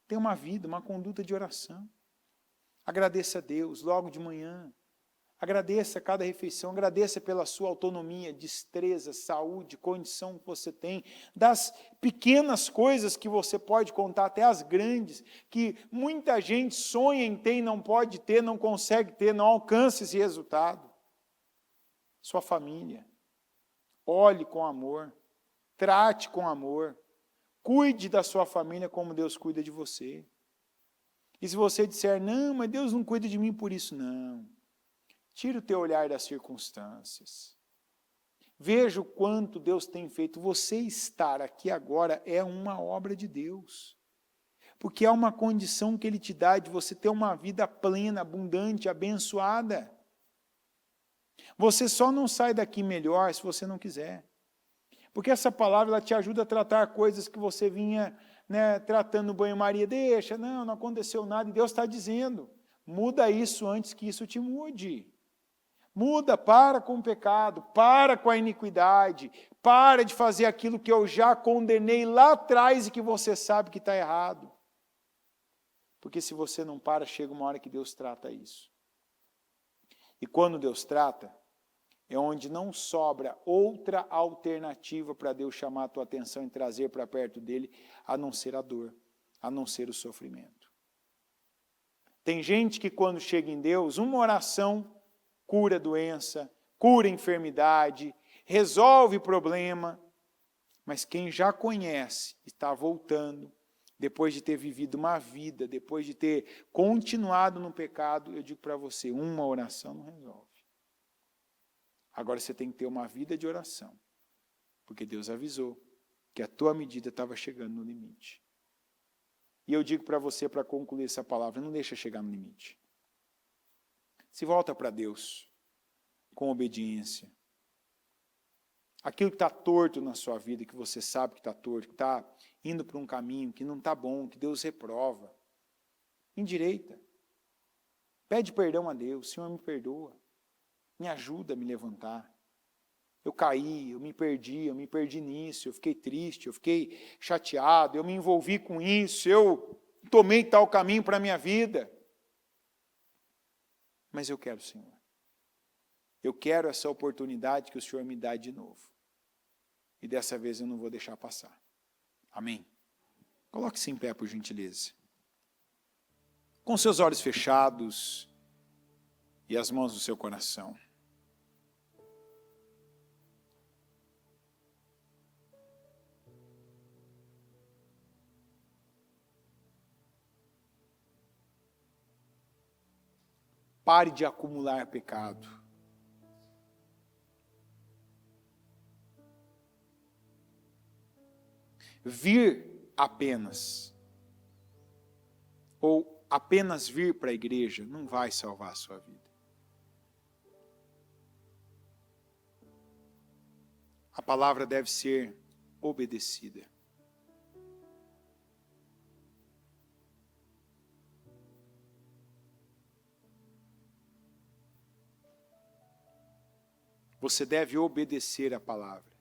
Tenha uma vida, uma conduta de oração. Agradeça a Deus logo de manhã. Agradeça cada refeição, agradeça pela sua autonomia, destreza, saúde, condição que você tem, das pequenas coisas que você pode contar, até as grandes, que muita gente sonha em ter e não pode ter, não consegue ter, não alcança esse resultado. Sua família, olhe com amor, trate com amor, cuide da sua família como Deus cuida de você. E se você disser, não, mas Deus não cuida de mim por isso, não. Tira o teu olhar das circunstâncias. Veja o quanto Deus tem feito. Você estar aqui agora é uma obra de Deus. Porque é uma condição que Ele te dá de você ter uma vida plena, abundante, abençoada. Você só não sai daqui melhor se você não quiser. Porque essa palavra ela te ajuda a tratar coisas que você vinha tratando no banho-maria. Deixa, não aconteceu nada. E Deus está dizendo, muda isso antes que isso te mude. Muda, para com o pecado, para com a iniquidade, para de fazer aquilo que eu já condenei lá atrás e que você sabe que está errado. Porque se você não para, chega uma hora que Deus trata isso. E quando Deus trata, é onde não sobra outra alternativa para Deus chamar a tua atenção e trazer para perto dele, a não ser a dor, a não ser o sofrimento. Tem gente que quando chega em Deus, uma oração cura a doença, cura a enfermidade, resolve problema, mas quem já conhece, está voltando, depois de ter vivido uma vida, depois de ter continuado no pecado, eu digo para você, uma oração não resolve. Agora você tem que ter uma vida de oração, porque Deus avisou que a tua medida estava chegando no limite. E eu digo para você, para concluir essa palavra, não deixa chegar no limite. Se volta para Deus com obediência. Aquilo que está torto na sua vida, que você sabe que está torto, que está indo para um caminho que não está bom, que Deus reprova, endireita. Pede perdão a Deus, Senhor, me perdoa, me ajuda a me levantar. Eu caí, eu me perdi nisso, eu fiquei triste, eu fiquei chateado, eu me envolvi com isso, eu tomei tal caminho para a minha vida. Mas eu quero, Senhor. Eu quero essa oportunidade que o Senhor me dá de novo. E dessa vez eu não vou deixar passar. Amém? Coloque-se em pé, por gentileza. Com seus olhos fechados e as mãos no seu coração. Pare de acumular pecado. vir apenas, ou apenas vir para a igreja, não vai salvar a sua vida. A palavra deve ser obedecida. Você deve obedecer a palavra.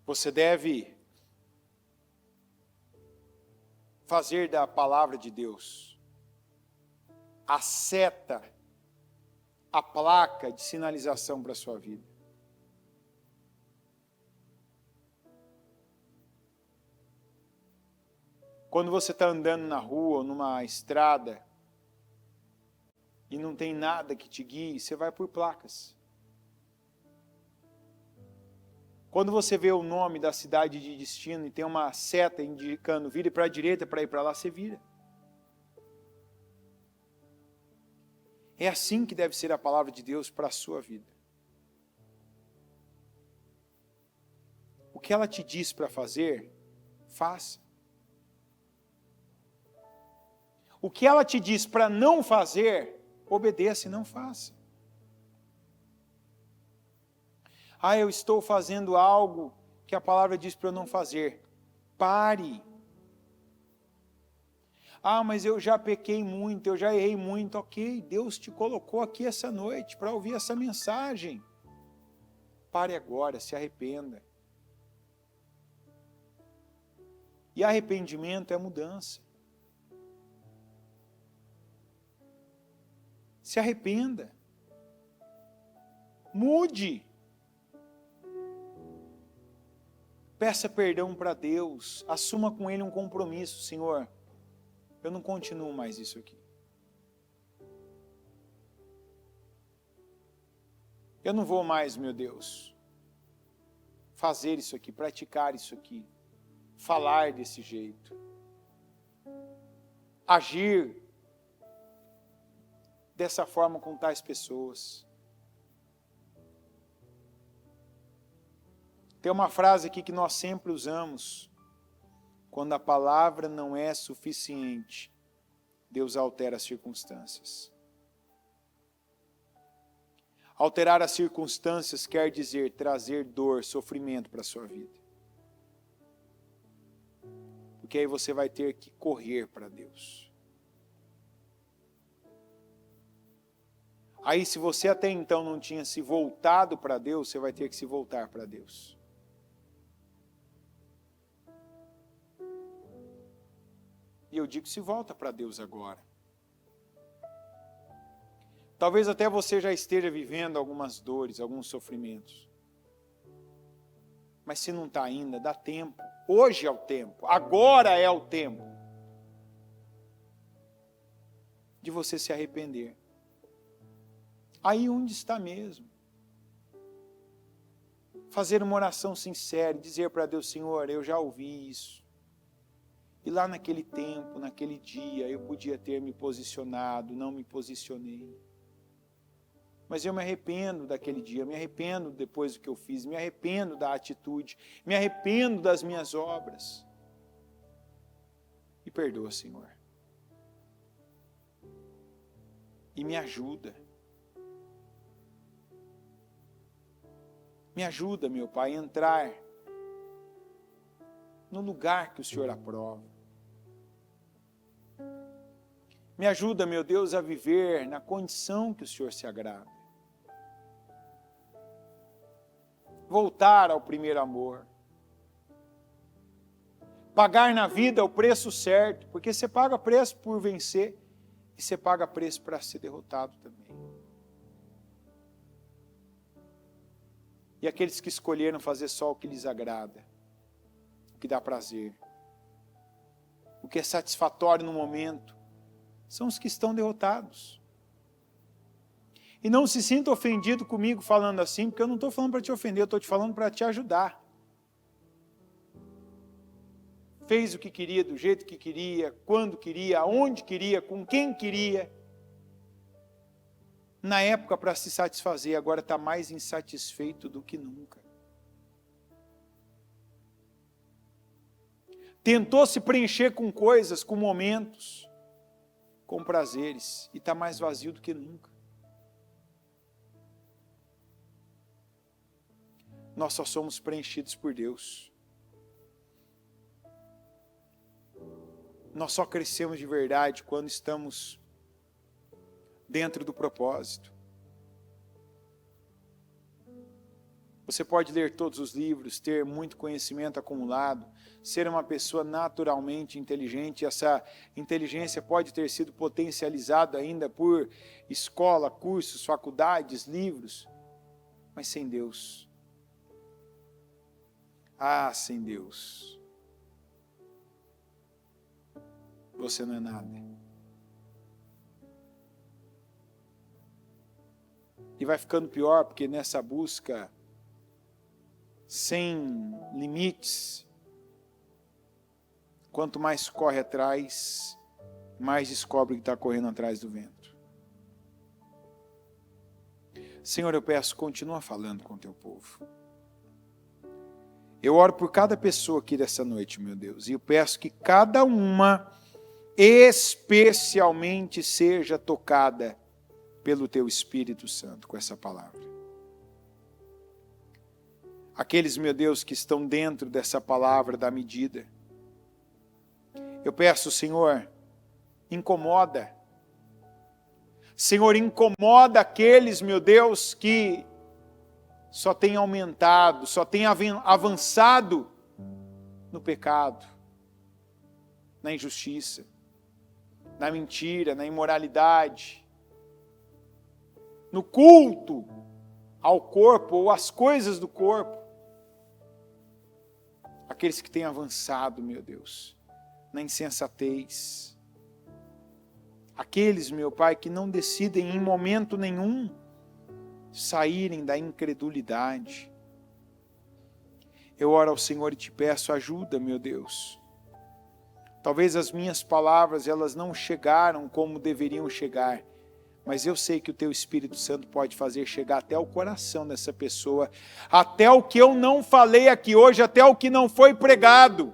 Você deve fazer da palavra de Deus a seta, a placa de sinalização para a sua vida. Quando você está andando na rua ou numa estrada e não tem nada que te guie, você vai por placas. Quando você vê o nome da cidade de destino e tem uma seta indicando vire para a direita para ir para lá, você vira. É assim que deve ser a palavra de Deus para a sua vida. O que ela te diz para fazer, faça. O que ela te diz para não fazer, obedeça e não faça. Ah, eu estou fazendo algo que a palavra diz para eu não fazer. Pare. Ah, mas eu já pequei muito, eu já errei muito. Ok, Deus te colocou aqui essa noite para ouvir essa mensagem. Pare agora, se arrependa. E arrependimento é mudança. Se arrependa. Mude. Peça perdão para Deus. Assuma com Ele um compromisso. Senhor, eu não continuo mais isso aqui. Eu não vou mais, meu Deus, fazer isso aqui, praticar isso aqui, falar desse jeito, agir dessa forma com tais pessoas. Tem uma frase aqui que nós sempre usamos: quando a palavra não é suficiente, Deus altera as circunstâncias. Alterar as circunstâncias quer dizer trazer dor, sofrimento para a sua vida. Porque aí você vai ter que correr para Deus. Aí, se você até então não tinha se voltado para Deus, você vai ter que se voltar para Deus. E eu digo, se volta para Deus agora. Talvez até você já esteja vivendo algumas dores, alguns sofrimentos. Mas se não está ainda, dá tempo. Hoje é o tempo, agora é o tempo de você se arrepender. Aí onde está mesmo. Fazer uma oração sincera e dizer para Deus: Senhor, eu já ouvi isso. E lá naquele tempo, naquele dia, eu podia ter me posicionado, não me posicionei. Mas eu me arrependo daquele dia, me arrependo depois do que eu fiz, me arrependo da atitude, me arrependo das minhas obras. E perdoa, Senhor. E me ajuda. Me ajuda, meu Pai, a entrar no lugar que o Senhor aprova. Me ajuda, meu Deus, a viver na condição que o Senhor se agrada. Voltar ao primeiro amor. Pagar na vida o preço certo, porque você paga preço por vencer e você paga preço para ser derrotado também. E aqueles que escolheram fazer só o que lhes agrada, o que dá prazer, o que é satisfatório no momento, são os que estão derrotados. E não se sinta ofendido comigo falando assim, porque eu não estou falando para te ofender, eu estou te falando para te ajudar. fez o que queria, do jeito que queria, quando queria, aonde queria, com quem queria. Na época para se satisfazer, agora está mais insatisfeito do que nunca. Tentou se preencher com coisas, com momentos, com prazeres, e está mais vazio do que nunca. Nós só somos preenchidos por Deus. Nós só crescemos de verdade quando estamos dentro do propósito. Você pode ler todos os livros, ter muito conhecimento acumulado, ser uma pessoa naturalmente inteligente. Essa inteligência pode ter sido potencializada ainda por escola, cursos, faculdades, livros, mas sem Deus. Sem Deus, você não é nada. E vai ficando pior, porque nessa busca sem limites, quanto mais corre atrás, mais descobre que está correndo atrás do vento. Senhor, eu peço, continua falando com o teu povo. Eu oro por cada pessoa aqui dessa noite, meu Deus, e eu peço que cada uma especialmente seja tocada pelo teu Espírito Santo com essa palavra. Aqueles, meu Deus, que estão dentro dessa palavra da medida, eu peço, Senhor, incomoda. Senhor, incomoda aqueles, meu Deus, que só têm aumentado, só têm avançado no pecado, na injustiça, na mentira, na imoralidade, no culto ao corpo ou às coisas do corpo. Aqueles que têm avançado, meu Deus, na insensatez. Aqueles, meu Pai, que não decidem em momento nenhum saírem da incredulidade. Eu oro ao Senhor e te peço ajuda, meu Deus. Talvez as minhas palavras, elas não chegaram como deveriam chegar, mas eu sei que o teu Espírito Santo pode fazer chegar até o coração dessa pessoa, até o que eu não falei aqui hoje, até o que não foi pregado.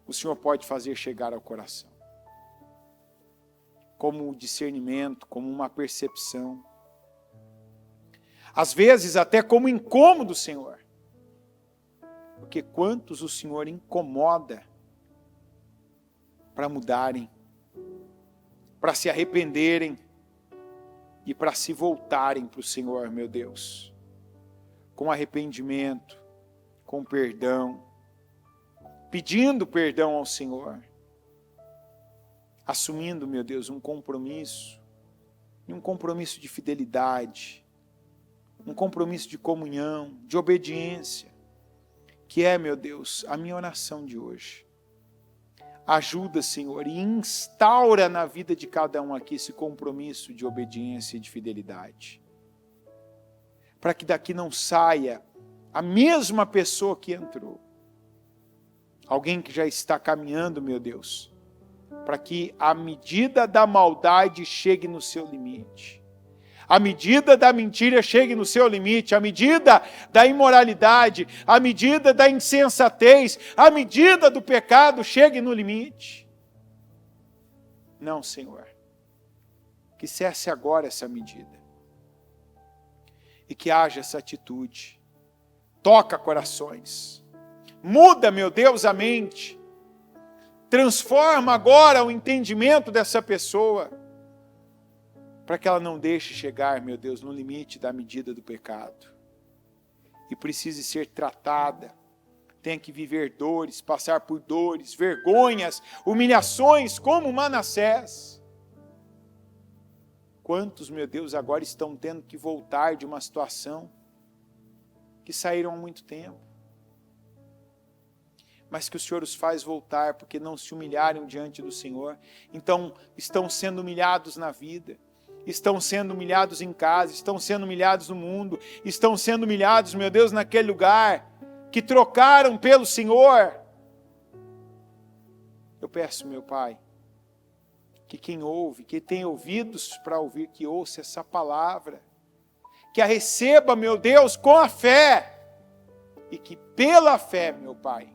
O Senhor pode fazer chegar ao coração, como um discernimento, como uma percepção. Às vezes até como incômodo, Senhor. Porque quantos o Senhor incomoda para mudarem, para se arrependerem e para se voltarem para o Senhor, meu Deus. Com arrependimento, com perdão, pedindo perdão ao Senhor. Assumindo, meu Deus, um compromisso de fidelidade, um compromisso de comunhão, de obediência, que é, meu Deus, a minha oração de hoje. Ajuda, Senhor, e instaura na vida de cada um aqui esse compromisso de obediência e de fidelidade. Para que daqui não saia a mesma pessoa que entrou. Alguém que já está caminhando, meu Deus, para que a medida da maldade chegue no seu limite. A medida da mentira chegue no seu limite, a medida da imoralidade, a medida da insensatez, a medida do pecado chegue no limite. Não, Senhor. Que cesse agora essa medida. E que haja essa atitude. Toca corações. Muda, meu Deus, a mente. Transforma agora o entendimento dessa pessoa, para que ela não deixe chegar, meu Deus, no limite da medida do pecado. E precise ser tratada, tenha que viver dores, passar por dores, vergonhas, humilhações, como Manassés. Quantos, meu Deus, agora estão tendo que voltar de uma situação que saíram há muito tempo, mas que o Senhor os faz voltar porque não se humilharam diante do Senhor, então estão sendo humilhados na vida, estão sendo humilhados em casa, estão sendo humilhados no mundo, estão sendo humilhados, meu Deus, naquele lugar, que trocaram pelo Senhor, peço, meu Pai, que quem ouve, que tem ouvidos para ouvir, que ouça essa palavra, que a receba, meu Deus, com a fé, e que pela fé, meu Pai,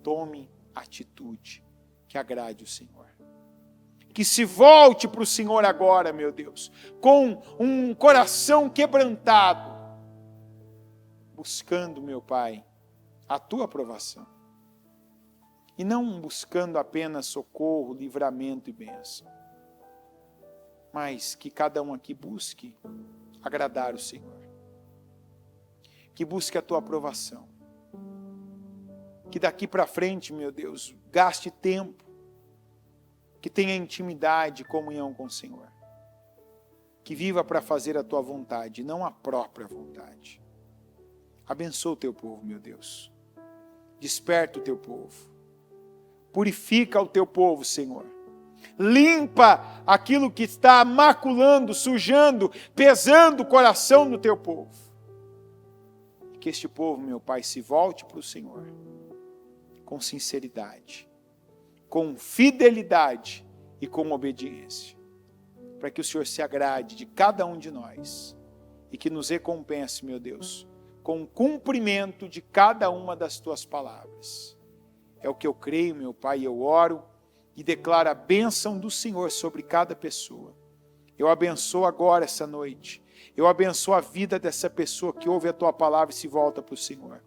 tome atitude que agrade o Senhor. Que se volte para o Senhor agora, meu Deus, com um coração quebrantado, buscando, meu Pai, a Tua aprovação. E não buscando apenas socorro, livramento e bênção. Mas que cada um aqui busque agradar o Senhor. Que busque a Tua aprovação. Que daqui para frente, meu Deus, gaste tempo. Que tenha intimidade e comunhão com o Senhor. Que viva para fazer a Tua vontade, não a própria vontade. Abençoa o Teu povo, meu Deus. Desperta o Teu povo. Purifica o Teu povo, Senhor. Limpa aquilo que está maculando, sujando, pesando o coração do Teu povo. E que este povo, meu Pai, se volte para o Senhor com sinceridade, com fidelidade e com obediência, para que o Senhor se agrade de cada um de nós e que nos recompense, meu Deus, com o cumprimento de cada uma das Tuas palavras. É o que eu creio, meu Pai, eu oro e declaro a bênção do Senhor sobre cada pessoa. Eu abençoo agora essa noite. Eu abençoo a vida dessa pessoa que ouve a Tua palavra e se volta para o Senhor.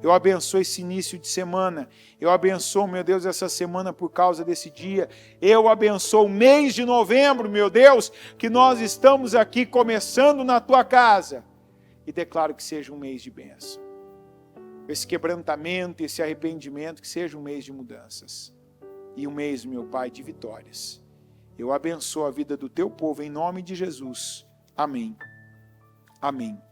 Eu abençoo esse início de semana. Eu abençoo, meu Deus, essa semana por causa desse dia. Eu abençoo o mês de novembro, meu Deus, que nós estamos aqui começando na Tua casa. E declaro que seja um mês de bênção. Esse quebrantamento, esse arrependimento, que seja um mês de mudanças. E um mês, meu Pai, de vitórias. Eu abençoo a vida do Teu povo em nome de Jesus. Amém. Amém.